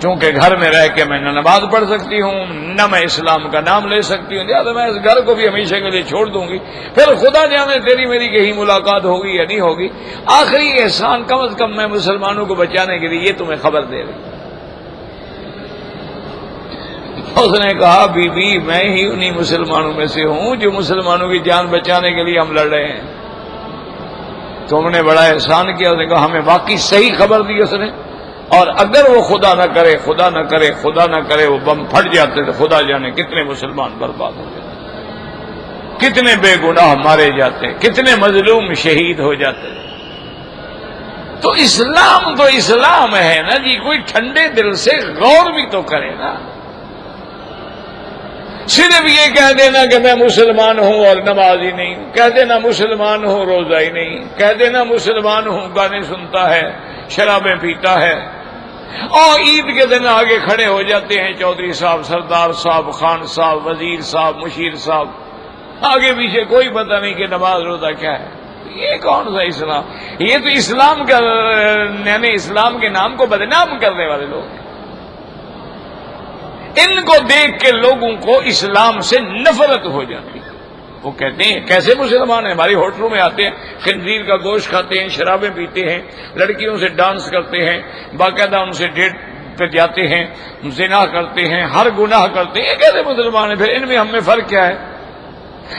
چونکہ گھر میں رہ کے میں نہ نماز پڑھ سکتی ہوں، نہ میں اسلام کا نام لے سکتی ہوں، لہٰذا میں اس گھر کو بھی ہمیشہ کے لیے چھوڑ دوں گی، پھر خدا جانے تیری میری کہیں ملاقات ہوگی یا نہیں ہوگی، آخری احسان کم از کم میں مسلمانوں کو بچانے کے لیے یہ تمہیں خبر دے رہی۔ اس نے کہا بی بی میں ہی انہی مسلمانوں میں سے ہوں جو مسلمانوں کی جان بچانے کے لیے ہم لڑ رہے ہیں، تم نے بڑا احسان کیا۔ اس نے کہا ہمیں واقعی صحیح خبر دی اس نے، اور اگر وہ خدا نہ کرے خدا نہ کرے خدا نہ کرے وہ بم پھٹ جاتے تو خدا جانے کتنے مسلمان برباد ہو جاتے، کتنے بے گناہ مارے جاتے، کتنے مظلوم شہید ہو جاتے۔ تو اسلام ہے نا جی، کوئی ٹھنڈے دل سے غور بھی تو کرے نا، صرف یہ کہہ دینا کہ میں مسلمان ہوں اور نمازی نہیں، کہہ دینا مسلمان ہوں روزہ ہی نہیں، کہہ دینا مسلمان ہوں گانے سنتا ہے شرابیں پیتا ہے، اور عید کے دن آگے کھڑے ہو جاتے ہیں چودھری صاحب، سردار صاحب، خان صاحب، وزیر صاحب، مشیر صاحب، آگے پیچھے کوئی پتہ نہیں کہ نماز روزہ کیا ہے۔ یہ کون سا اسلام؟ یہ تو اسلام کا یعنی اسلام کے نام کو بدنام کرنے والے لوگ ہیں۔ ان کو دیکھ کے لوگوں کو اسلام سے نفرت ہو جاتی ہے۔ وہ کہتے ہیں کیسے مسلمان ہیں، ہماری ہوٹلوں میں آتے ہیں، خنزیر کا گوشت کھاتے ہیں، شرابیں پیتے ہیں، لڑکیوں سے ڈانس کرتے ہیں، باقاعدہ ان سے ڈیٹ پہ جاتے ہیں، زنا کرتے ہیں، ہر گناہ کرتے ہیں، یہ کیسے مسلمان ہیں؟ پھر ان میں ہم میں فرق کیا ہے؟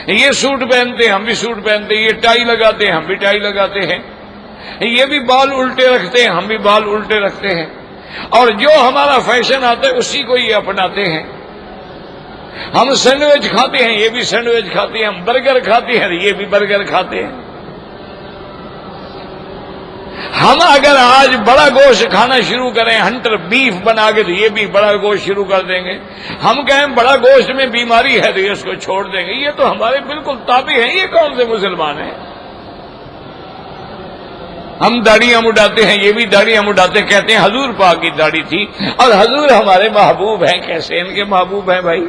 یہ سوٹ پہنتے ہیں ہم بھی سوٹ پہنتے ہیں، یہ ٹائی لگاتے ہیں ہم بھی ٹائی لگاتے ہیں، یہ بھی بال الٹے رکھتے ہیں ہم بھی بال الٹے رکھتے ہیں، اور جو ہمارا فیشن آتا ہے اسی کو یہ اپناتے ہیں۔ ہم سینڈوچ کھاتے ہیں یہ بھی سینڈوچ کھاتے ہیں، ہم برگر کھاتے ہیں یہ بھی برگر کھاتے ہیں۔ ہم اگر آج بڑا گوشت کھانا شروع کریں، ہنٹر بیف بنا کے، تو یہ بھی بڑا گوشت شروع کر دیں گے۔ ہم کہیں بڑا گوشت میں بیماری ہے تو یہ اس کو چھوڑ دیں گے۔ یہ تو ہمارے بالکل تابع ہیں، یہ کون سے مسلمان ہیں؟ ہم داڑیاں مڈاتے ہیں، یہ بھی داڑیاں مڈاتے، کہتے ہیں حضور پاک کی داڑھی تھی اور حضور ہمارے محبوب ہیں۔ کیسے ان کے محبوب ہیں بھائی؟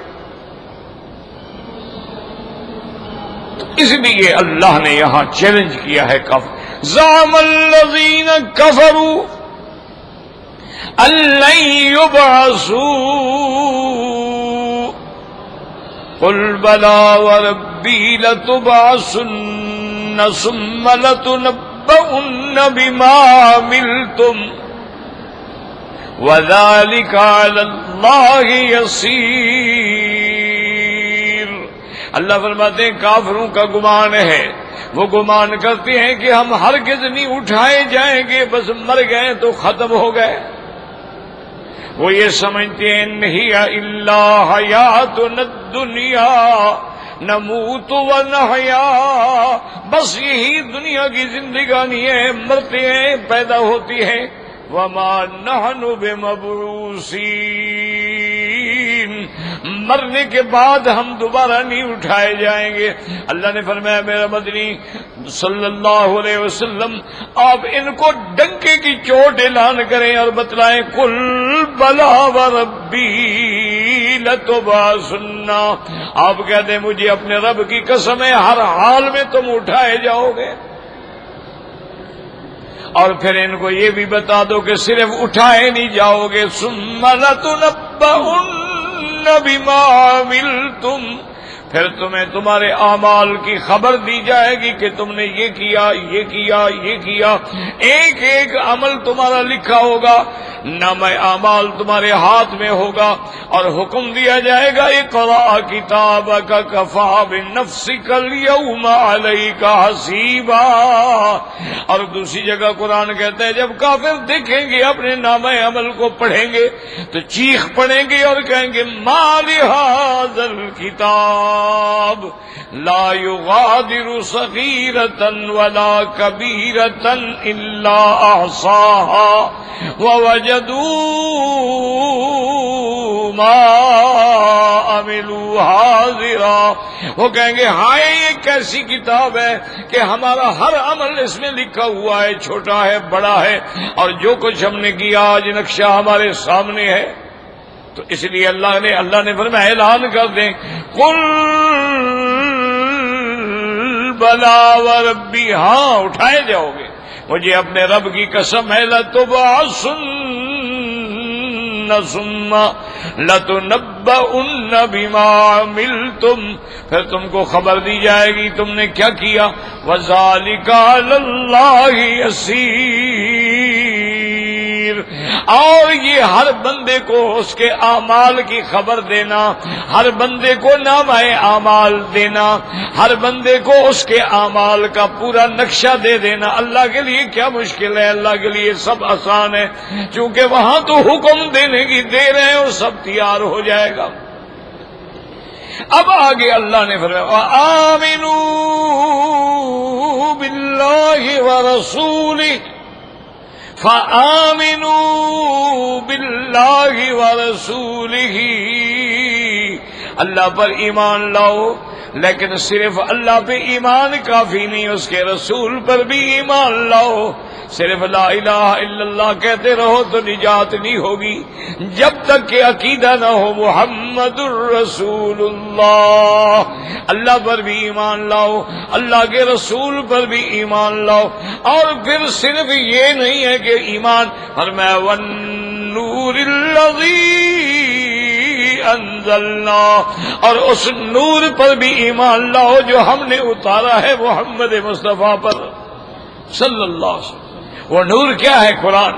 اس لیے اللہ نے یہاں چیلنج کیا ہے کفر، زعم الذین کفروا ان لن یبعثوا قل بلی وربی لتبعثن ثم لتنبؤن بما عملتم وذلك علی اللہ یسیر۔ اللہ فرماتے ہیں کافروں کا گمان ہے، وہ گمان کرتے ہیں کہ ہم ہرگز نہیں اٹھائے جائیں گے، بس مر گئے تو ختم ہو گئے۔ وہ یہ سمجھتے ہیں نہیں الا حیاتنا الدنیا نموت و نحیا، بس یہی دنیا کی زندگانی ہے، مرتے ہیں پیدا ہوتی ہے۔ وما نحن بمبعوثین، مرنے کے بعد ہم دوبارہ نہیں اٹھائے جائیں گے۔ اللہ نے فرمایا میرا مدنی صلی اللہ علیہ وسلم آپ ان کو ڈنکے کی چوٹ اعلان کریں اور بتلائیں قل بلا وربی لتبعثن، آپ کہتے ہیں مجھے اپنے رب کی قسم ہے ہر حال میں تم اٹھائے جاؤ گے۔ اور پھر ان کو یہ بھی بتا دو کہ صرف اٹھائے نہیں جاؤ گے، ثم لتنبؤن بما عملتم، پھر تمہیں تمہارے اعمال کی خبر دی جائے گی کہ تم نے یہ کیا یہ کیا یہ کیا، ایک ایک عمل تمہارا لکھا ہوگا، نامہ اعمال تمہارے ہاتھ میں ہوگا، اور حکم دیا جائے گا اقرأ کتابک کفی بنفسک اليوم علیک حسیبا۔ اور دوسری جگہ قرآن کہتا ہے جب کافر دیکھیں گے اپنے نامہ عمل کو پڑھیں گے تو چیخ پڑیں گے اور کہیں گے ما لہذا الکتاب لا یغادر صغیرۃ ولا کبیرۃ الا احصاها ووجدوا ما عملوا حاضرا۔ وہ کہیں گے ہائے یہ کیسی کتاب ہے کہ ہمارا ہر عمل اس میں لکھا ہوا ہے، چھوٹا ہے بڑا ہے، اور جو کچھ ہم نے کیا آج نقشہ ہمارے سامنے ہے۔ تو اس لیے اللہ نے فرمایا اعلان کر دیں قل بلا وربی، ہاں اٹھائے جاؤ گے، مجھے اپنے رب کی قسم ہے لتبعثن ثم لتنبؤن بما عملتم، پھر تم کو خبر دی جائے گی تم نے کیا کیا، وذالک علی اللہ یسیر۔ اور یہ ہر بندے کو اس کے اعمال کی خبر دینا، ہر بندے کو نامہ اعمال دینا، ہر بندے کو اس کے اعمال کا پورا نقشہ دے دینا، اللہ کے لیے کیا مشکل ہے، اللہ کے لیے سب آسان ہے، چونکہ وہاں تو حکم دینے کی دے رہے ہیں اور سب تیار ہو جائے گا۔ اب آگے اللہ نے فرمایا آمنوا باللہ ورسولہ، فآمنوا باللہ ورسولہ، اللہ پر ایمان لاؤ، لیکن صرف اللہ پہ ایمان کافی نہیں، اس کے رسول پر بھی ایمان لاؤ۔ صرف لا الہ الا اللہ کہتے رہو تو نجات نہیں ہوگی جب تک کہ عقیدہ نہ ہو محمد الرسول اللہ۔ اللہ پر بھی ایمان لاؤ، اللہ کے رسول پر بھی ایمان لاؤ، اور پھر صرف یہ نہیں ہے کہ ایمان، فرمایا والنور الذی انزلنا، اور اس نور پر بھی ایمان لاؤ جو ہم نے اتارا ہے محمد مصطفیٰ پر صلی اللہ علیہ وسلم۔ وہ نور کیا ہے؟ قرآن۔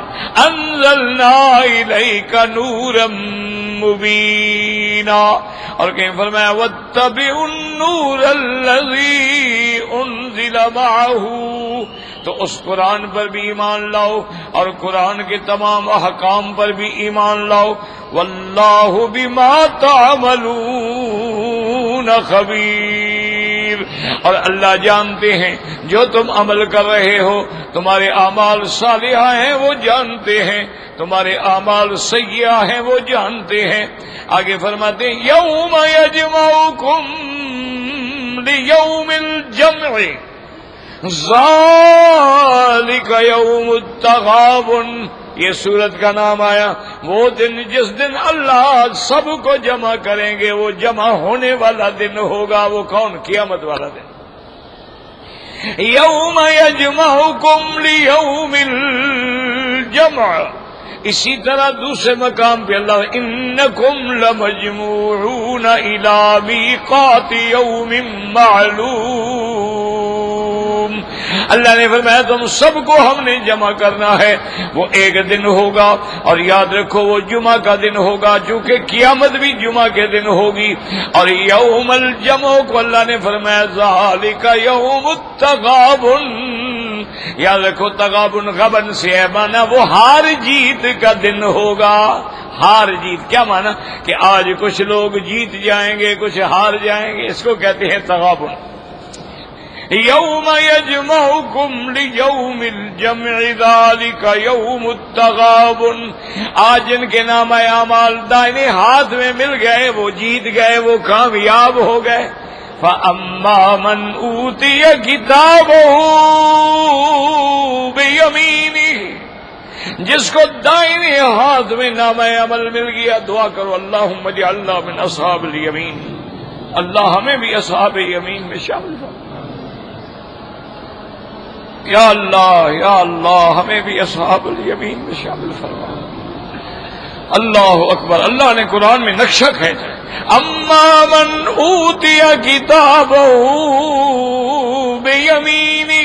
انزلنا الیک نورا مبینا، اور کہیں فرمایا واتبعوا النور الذی انزل معہ، تو اس قرآن پر بھی ایمان لاؤ اور قرآن کے تمام احکام پر بھی ایمان لاؤ۔ واللہ بما تعملون خبیر، اور اللہ جانتے ہیں جو تم عمل کر رہے ہو، تمہارے اعمال صالحہ ہیں وہ جانتے ہیں، تمہارے اعمال سیئہ ہیں وہ جانتے ہیں۔ آگے فرماتے ہیں یوم یجمعکم لیوم الجمع ذالک یوم التغابن، یہ سورت کا نام آیا، وہ دن جس دن اللہ سب کو جمع کریں گے، وہ جمع ہونے والا دن ہوگا۔ وہ کون؟ قیامت والا دن۔ یوم یجمعکم لیوم الجمع، اسی طرح دوسرے مقام پہ اللہ انکم لمجموعون الی میقات یوم معلوم، اللہ نے فرمایا تم سب کو ہم نے جمع کرنا ہے، وہ ایک دن ہوگا، اور یاد رکھو وہ جمعہ کا دن ہوگا، چونکہ قیامت بھی جمعہ کے دن ہوگی۔ اور یوم الجمع کو اللہ نے فرمایا ذالک یوم التغابن، یاد رکھو تغابن غبن سے ہے، مانا وہ ہار جیت کا دن ہوگا۔ ہار جیت کیا مانا؟ کہ آج کچھ لوگ جیت جائیں گے، کچھ ہار جائیں گے، اس کو کہتے ہیں تغابن۔ یوم یجمعکم لیوم الجمع ذالک یوم التغابن، آج جن کے نام اعمال دائیں ہاتھ میں مل گئے وہ جیت گئے، وہ کامیاب ہو گئے۔ فَأَمَّا مَنْ أُوتِيَ كِتَابَهُ بِيَمِينِهِ، جس کو دائیں ہاتھ میں نامہ عمل مل گیا، دعا کرو اللہم اجعلنا من اصحاب الیمین، اللہ ہمیں بھی اصحاب یمین میں شامل کرو، یا اللہ ہمیں بھی اصحاب الیمین میں شامل فرما۔ اللہ اکبر، اللہ نے قرآن میں نقشہ کھینچا ہے، اما من اوتی کتابہ بیمینہ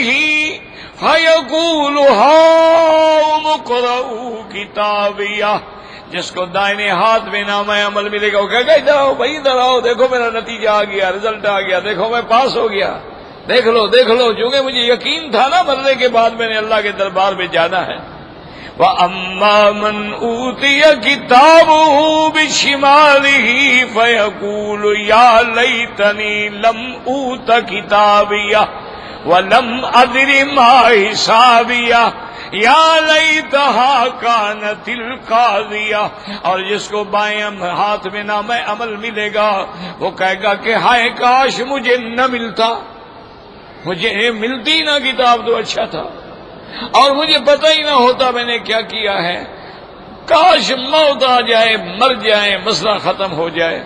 فیقول ہاؤم اقرؤوا کتابیہ، جس کو دائیں ہاتھ میں نامہ عمل ملے گا وہ کہے گا ادھر آؤ بھائی، ادھر آؤ، دیکھو میرا نتیجہ آ گیا، رزلٹ آ گیا، دیکھو میں پاس ہو گیا، دیکھ لو دیکھ لو، چونکہ مجھے یقین تھا نا مرنے کے بعد میں نے اللہ کے دربار میں جانا ہے۔ وَأَمَّا مَنْ أُوتِيَ كِتَابَهُ بِشِمَالِهِ فَيَقُولُ يَا لَيْتَنِي لَمْ أُوتَ كِتَابِيَهْ وَلَمْ أَدْرِ مَا حِسَابِيَهْ يَا لَيْتَهَا كَانَتِ الْقَاضِيَةَ، اور جس کو بائیں ہاتھ میں نامہ عمل ملے گا وہ کہے گا کہ ہائے کاش مجھے نہ ملتا، مجھے ملتی نہ کتاب تو اچھا تھا، اور مجھے پتہ ہی نہ ہوتا میں نے کیا کیا ہے، کاش موت آ جائے، مر جائے، مسئلہ ختم ہو جائے۔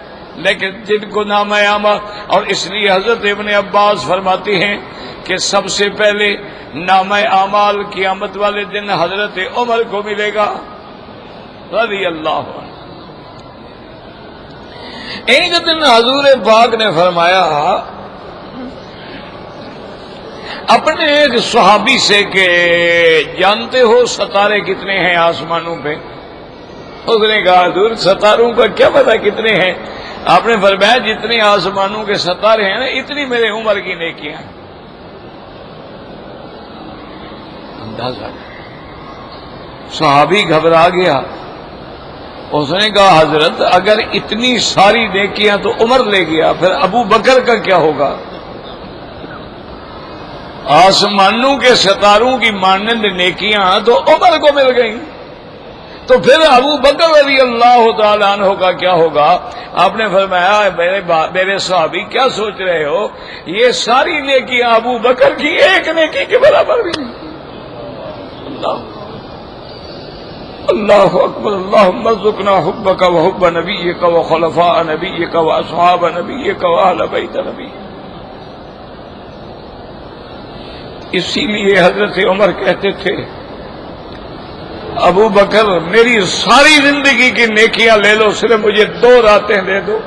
لیکن جن کو نامہ عمل، اور اس لیے حضرت ابن عباس فرماتے ہیں کہ سب سے پہلے نامہ اعمال قیامت والے دن حضرت عمر کو ملے گا رضی اللہ عنہ۔ ایک دن حضور پاک نے فرمایا اپنے ایک صحابی سے کہ جانتے ہو ستارے کتنے ہیں آسمانوں پہ؟ اس نے کہا حضور ستاروں کا کیا پتہ کتنے ہیں؟ آپ نے فرمایا جتنے آسمانوں کے ستارے ہیں نا اتنی میرے عمر کی نیکیاں۔ اندازہ صحابی گھبرا گیا، اس نے کہا حضرت اگر اتنی ساری نیکیاں تو عمر لے گیا، پھر ابو بکر کا کیا ہوگا؟ آسمانوں کے ستاروں کی مانند نیکیاں تو عمر کو مل گئیں، تو پھر ابو بکر رضی اللہ تعالیٰ عنہ کا کیا ہوگا؟ آپ نے فرمایا میرے صحابی کیا سوچ رہے ہو، یہ ساری نیکیاں ابو بکر کی ایک نیکی کے برابر بھی نہیں۔ اللہ اکبر، اللہم ارزقنا حبک وحب نبیک وخلفاء نبیک واصحاب نبیک واہل بیت نبیک۔ اسی لیے حضرت عمر کہتے تھے ابو بکر میری ساری زندگی کی نیکیاں لے لو، صرف مجھے 2 راتیں دے دو،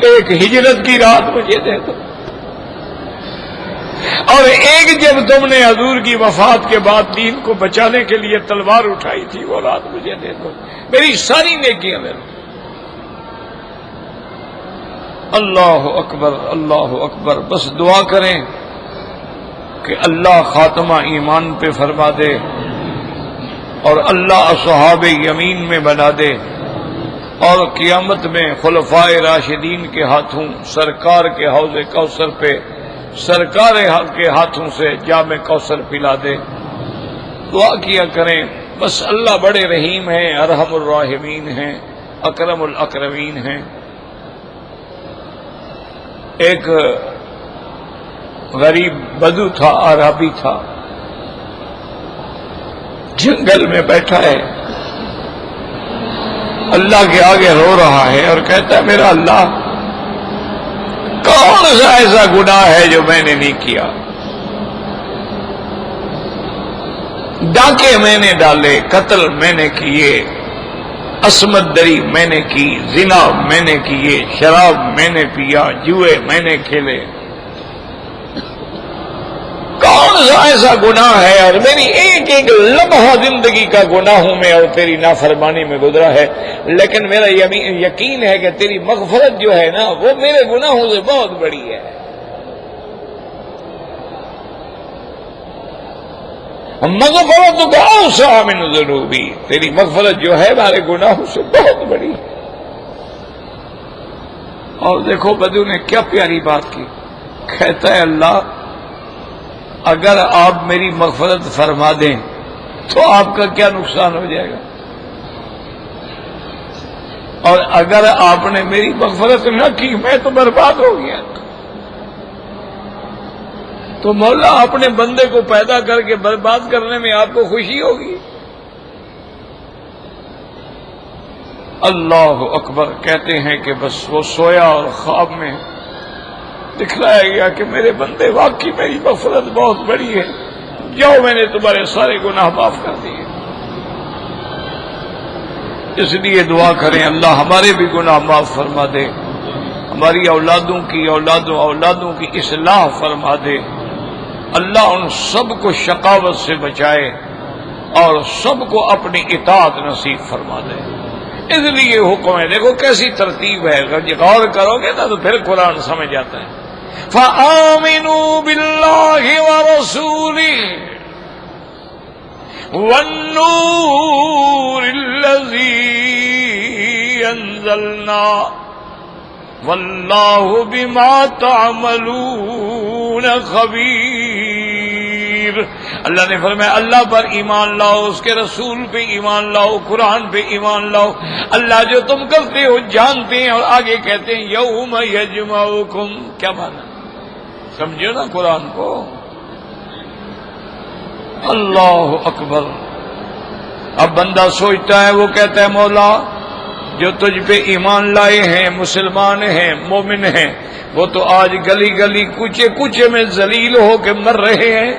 ایک ہجرت کی رات مجھے دے دو، اور ایک جب تم نے حضور کی وفات کے بعد دین کو بچانے کے لیے تلوار اٹھائی تھی وہ رات مجھے دے دو، میری ساری نیکیاں لے لو۔ اللہ اکبر اللہ اکبر، بس دعا کریں کہ اللہ خاتمہ ایمان پہ فرما دے اور اللہ اصحاب یمین میں بنا دے، اور قیامت میں خلفائے راشدین کے ہاتھوں سرکار کے حوض کوثر پہ سرکار کے ہاتھوں سے جام کوثر پلا دے۔ دعا کیا کریں، بس اللہ بڑے رحیم ہیں، ارحم الراحمین ہیں، اکرم الاکرمین ہیں۔ ایک غریب بدو تھا، عربی تھا، جنگل میں بیٹھا ہے، اللہ کے آگے رو رہا ہے اور کہتا ہے میرا اللہ کون سا ایسا گناہ ہے جو میں نے نہیں کیا؟ ڈاکے میں نے ڈالے، قتل میں نے کیے، عصمت دری میں نے کی، زنا میں نے کیے، شراب میں نے پیا، جوئے میں نے کھیلے، کون سا ایسا گناہ ہے؟ اور میری ایک ایک لمحہ زندگی کا گناہوں میں اور تیری نافرمانی میں گزرا ہے، لیکن میرا یقین ہے کہ تیری مغفرت جو ہے نا وہ میرے گناہوں سے بہت بڑی ہے۔ مغفرت کا اوسع من ذنوبی، تیری مغفرت جو ہے ہمارے گناہوں سے بہت بڑی ہے۔ اور دیکھو بدو نے کیا پیاری بات کی، کہتا ہے اللہ اگر آپ میری مغفرت فرما دیں تو آپ کا کیا نقصان ہو جائے گا، اور اگر آپ نے میری مغفرت نہ کی میں تو برباد ہو گیا۔ تو مولا اپنے بندے کو پیدا کر کے برباد کرنے میں آپ کو خوشی ہوگی؟ اللہ اکبر۔ کہتے ہیں کہ بس وہ سویا اور خواب میں دکھلایا گیا کہ میرے بندے واقعی میری مغفرت بہت بڑی ہے، جاؤ میں نے تمہارے سارے گناہ معاف کر دیے۔ اس لیے دعا کریں اللہ ہمارے بھی گناہ معاف فرما دے، ہماری اولادوں کی اولادوں کی اصلاح فرما دے، اللہ ان سب کو شقاوت سے بچائے اور سب کو اپنی اطاعت نصیب فرما دے۔ اس لیے حکم ہے، دیکھو کیسی ترتیب ہے، اگر غور کرو گے نا تو پھر قرآن سمجھ جاتا ہے۔ فَآمِنُوا بِاللَّهِ وَرَسُولِهِ وَالنُّورِ الَّذِي أَنزَلْنَا وَاللَّهُ بِمَا تَعْمَلُونَ خَبِيرٌ۔ اللہ نے فرمایا اللہ پر ایمان لاؤ، اس کے رسول پہ ایمان لاؤ، قرآن پہ ایمان لاؤ، اللہ جو تم کرتے ہو جانتے ہیں۔ اور آگے کہتے ہیں یوم یجمعکم، کیا مانا سمجھو نا قرآن کو؟ اللہ اکبر۔ اب بندہ سوچتا ہے، وہ کہتا ہے مولا جو تجھ پہ ایمان لائے ہیں، مسلمان ہیں، مومن ہیں، وہ تو آج گلی گلی کوچے کوچے میں ذلیل ہو کے مر رہے ہیں،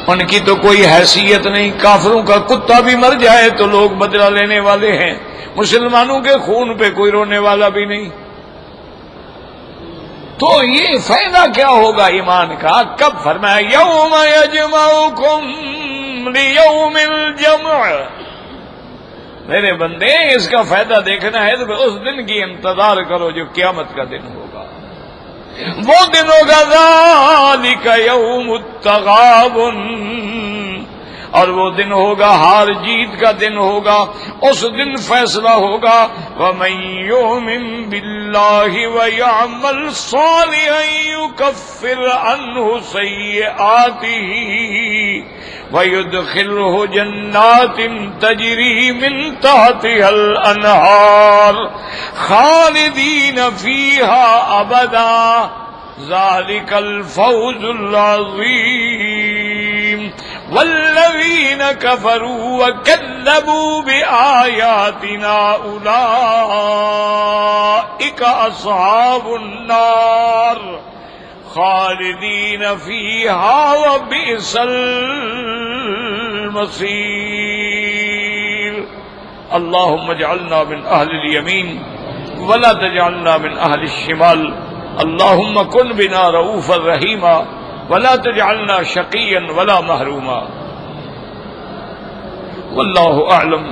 ان کی تو کوئی حیثیت نہیں، کافروں کا کتا بھی مر جائے تو لوگ بدلہ لینے والے ہیں، مسلمانوں کے خون پہ کوئی رونے والا بھی نہیں، تو یہ فائدہ کیا ہوگا ایمان کا؟ کب فرمایا یوم یجمعکم لیوم الجمع۔ میرے بندے اس کا فائدہ دیکھنا ہے تو اس دن کی انتظار کرو جو قیامت کا دن ہوگا، وہ دن ہوگا ذالک یوم التغابن، اور وہ دن ہوگا ہار جیت کا دن ہوگا، اس دن فیصلہ ہوگا وَمَن يُؤْمِن بِاللَّهِ وَيَعْمَلْ صَالِحًا يُكَفِّرْ عَنْهُ سَيِّئَاتِهِ وَيُدْخِلْهُ جَنَّاتٍ تَجْرِي مِن تَحْتِهَا الْأَنْهَارُ خَالِدِينَ فِيهَا أَبَدًا ذَلِكَ الْفَوْزُ الْعَظِيمُ۔ والذین کفروا وکذبوا بآیاتنا اولئک اصحاب النار خالدین فیہا وبئس المصیر۔ اللہم اجعلنا من اہل الیمین ولا تجعلنا من اہل الشمال، اللہم کن بنا رؤوفا رحیما ولا تجعلنا شقیا ولا محروما۔ واللہ اعلم۔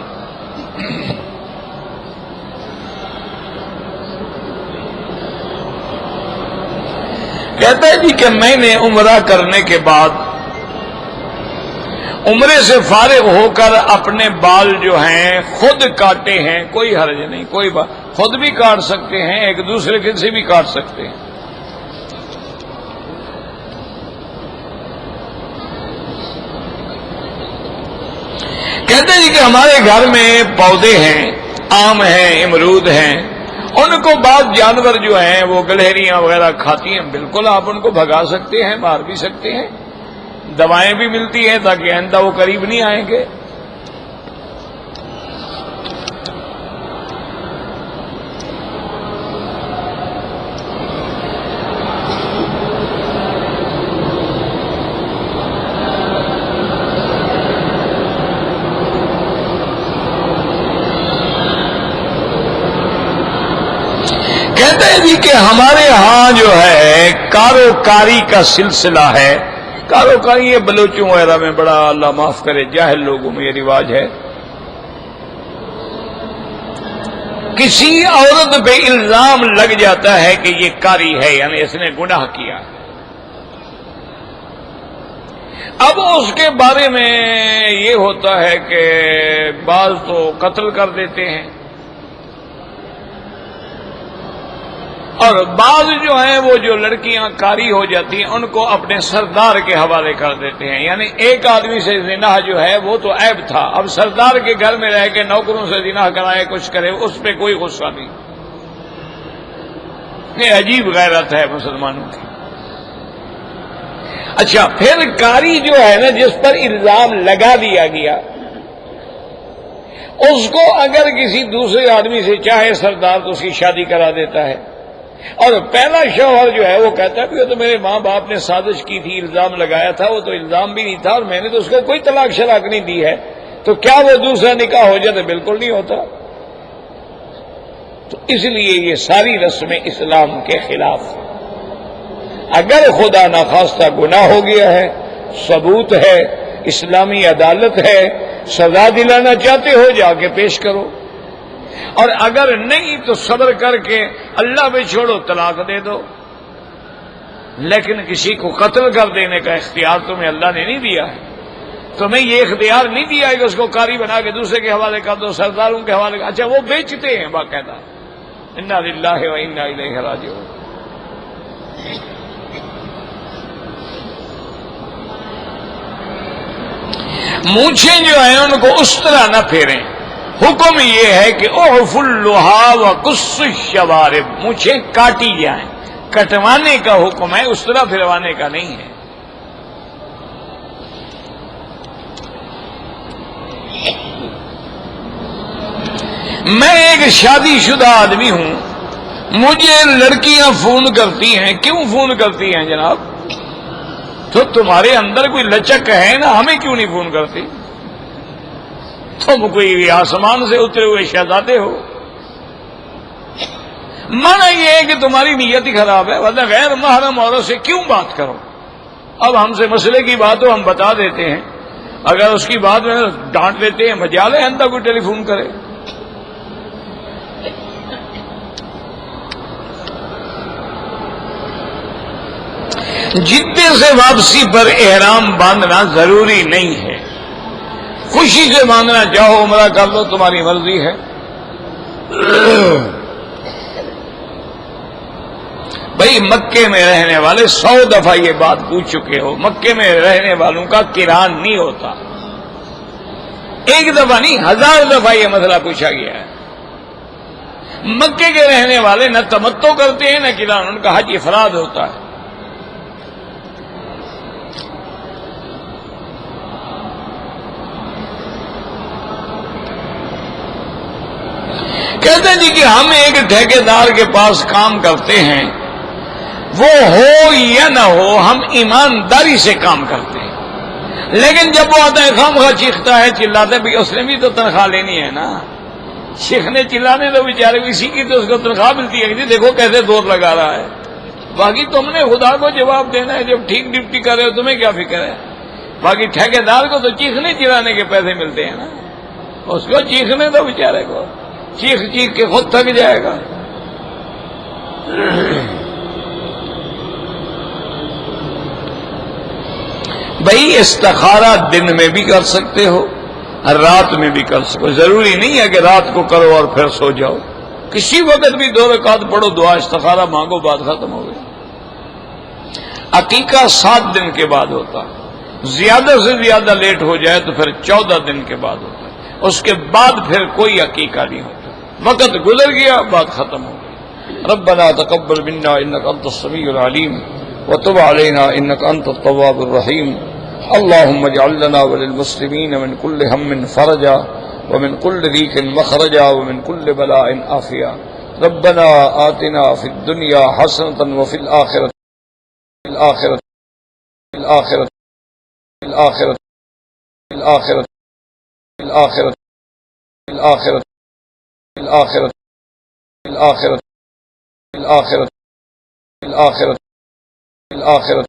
کہتا ہے جی کہ میں نے عمرہ کرنے کے بعد عمرے سے فارغ ہو کر اپنے بال جو ہیں خود کاٹے ہیں، کوئی حرج نہیں، کوئی بات، خود بھی کاٹ سکتے ہیں، ایک دوسرے کے سے بھی کاٹ سکتے ہیں۔ کہتے ہیں کہ ہمارے گھر میں پودے ہیں، آم ہیں، امرود ہیں، ان کو بعض جانور جو ہیں وہ گلہریاں وغیرہ کھاتی ہیں، بالکل آپ ان کو بھگا سکتے ہیں، مار بھی سکتے ہیں، دوائیں بھی ملتی ہیں تاکہ آئندہ وہ قریب نہیں آئیں گے۔ کہتے ہیں جی کہ ہمارے ہاں جو ہے کاروکاری کا سلسلہ ہے۔ کاروکاری یہ بلوچوں وغیرہ میں بڑا، اللہ معاف کرے، جاہل لوگوں میں یہ رواج ہے۔ کسی عورت پہ الزام لگ جاتا ہے کہ یہ کاری ہے، یعنی اس نے گناہ کیا، اب اس کے بارے میں یہ ہوتا ہے کہ بعض تو قتل کر دیتے ہیں اور بعض جو ہیں وہ جو لڑکیاں کاری ہو جاتی ہیں ان کو اپنے سردار کے حوالے کر دیتے ہیں۔ یعنی ایک آدمی سے زنا جو ہے وہ تو عیب تھا، اب سردار کے گھر میں رہ کے نوکروں سے زنا کرائے، کچھ کرے، اس پہ کوئی غصہ نہیں۔ یہ عجیب غیرت ہے مسلمانوں کی۔ اچھا، پھر کاری جو ہے نا جس پر الزام لگا دیا گیا، اس کو اگر کسی دوسرے آدمی سے چاہے سردار تو اس کی شادی کرا دیتا ہے، اور پہلا شوہر جو ہے وہ کہتا ہے کہ تو میرے ماں باپ نے سازش کی تھی، الزام لگایا تھا، وہ تو الزام بھی نہیں تھا اور میں نے تو اس کو کوئی طلاق شلاق نہیں دی ہے، تو کیا وہ دوسرا نکاح ہو جاتا؟ بالکل نہیں ہوتا۔ تو اس لیے یہ ساری رسمیں اسلام کے خلاف ہیں۔ اگر خدا نخواستہ گناہ ہو گیا ہے، ثبوت ہے، اسلامی عدالت ہے، سزا دلانا چاہتے ہو جا کے پیش کرو، اور اگر نہیں تو صبر کر کے اللہ پہ چھوڑو، طلاق دے دو۔ لیکن کسی کو قتل کر دینے کا اختیار تمہیں اللہ نے نہیں دیا ہے، تمہیں یہ اختیار نہیں دیا ہے کہ اس کو قاری بنا کے دوسرے کے حوالے کر دو، سرداروں کے حوالے کر۔ اچھا، وہ بیچتے ہیں باقاعدہ، انا للہ و انا الیہ راجعون۔ مونچھیں جو ہیں ان کو اس طرح نہ پھیریں۔ حکم یہ ہے کہ اعفوا اللحى وقصوا الشوارب، مونچھیں کاٹی جائیں، کٹوانے کا حکم ہے، اس طرح پھروانے کا نہیں ہے۔ میں ایک شادی شدہ آدمی ہوں، مجھے لڑکیاں فون کرتی ہیں۔ کیوں فون کرتی ہیں جناب؟ تو تمہارے اندر کوئی لچک ہے نا، ہمیں کیوں نہیں فون کرتی؟ تم کوئی آسمان سے اترے ہوئے شہزادے ہو؟ مانا یہ ہے کہ تمہاری نیت ہی خراب ہے، ورنہ غیر محرم عورت سے کیوں بات کرو؟ اب ہم سے مسئلے کی بات ہو، ہم بتا دیتے ہیں، اگر اس کی بات میں ڈانٹ دیتے ہیں، مجال ہے اندر کوئی ٹیلی فون کرے۔ جدے سے واپسی پر احرام باندھنا ضروری نہیں ہے، خوشی سے باندھنا چاہو عمرہ کر لو، تمہاری مرضی ہے۔ بھئی مکے میں رہنے والے 100 دفعہ یہ بات پوچھ چکے ہو، مکے میں رہنے والوں کا قران نہیں ہوتا۔ ایک دفعہ نہیں، 1000 دفعہ یہ مسئلہ پوچھا گیا ہے۔ مکے کے رہنے والے نہ تمتع کرتے ہیں نہ قران، ان کا حج افراد ہوتا ہے۔ کہتے ہیں جی کہ ہم ایک ٹھیکیدار کے پاس کام کرتے ہیں، وہ ہو یا نہ ہو ہم ایمانداری سے کام کرتے ہیں، لیکن جب وہ آتا ہے خواہ چیختا ہے، چلاتا ہے، اس نے بھی تو تنخواہ لینی ہے نا، چیخنے چلانے تو بیچارے اسی کی تو اس کو تنخواہ ملتی ہے، جی دیکھو کیسے دور لگا رہا ہے۔ باقی تم نے خدا کو جواب دینا ہے، جب ٹھیک ڈپٹی کر رہے ہو تمہیں کیا فکر ہے؟ باقی ٹھیکیدار کو تو چیخنے چلانے کے پیسے ملتے ہیں نا، اس کو چیخنے تو بیچارے کو چیخ چیخ کے خود تھک جائے گا۔ بھائی استخارہ دن میں بھی کر سکتے ہو، رات میں بھی کر سکو، ضروری نہیں ہے کہ رات کو کرو اور پھر سو جاؤ، کسی وقت بھی 2 رکعت پڑھو، دعا استخارہ مانگو، بات ختم ہو گئی۔ عقیقہ 7 دن کے بعد ہوتا، زیادہ سے زیادہ لیٹ ہو جائے تو پھر 14 دن کے بعد ہوتا ہے، اس کے بعد پھر کوئی عقیقہ نہیں ہوتا، وقت گزر گیا، بات ختم ہو گئی۔ ربنا تقبل منا إنك أنت السميع العليم وتب علينا إنك أنت التواب الرحيم. اللهم اجعل لنا وللمسلمين من كل هم فرجا ومن كل ضيق مخرجا ومن كل بلاء عافيا. ربنا آتنا في الدنيا حسنة وفي الآخرة في الآخرة في الآخرة في الآخرة في الآخرة في الآخرة في الآخرة في الآخرة في الآخرة في الآخرة في الآخرة في الآخرة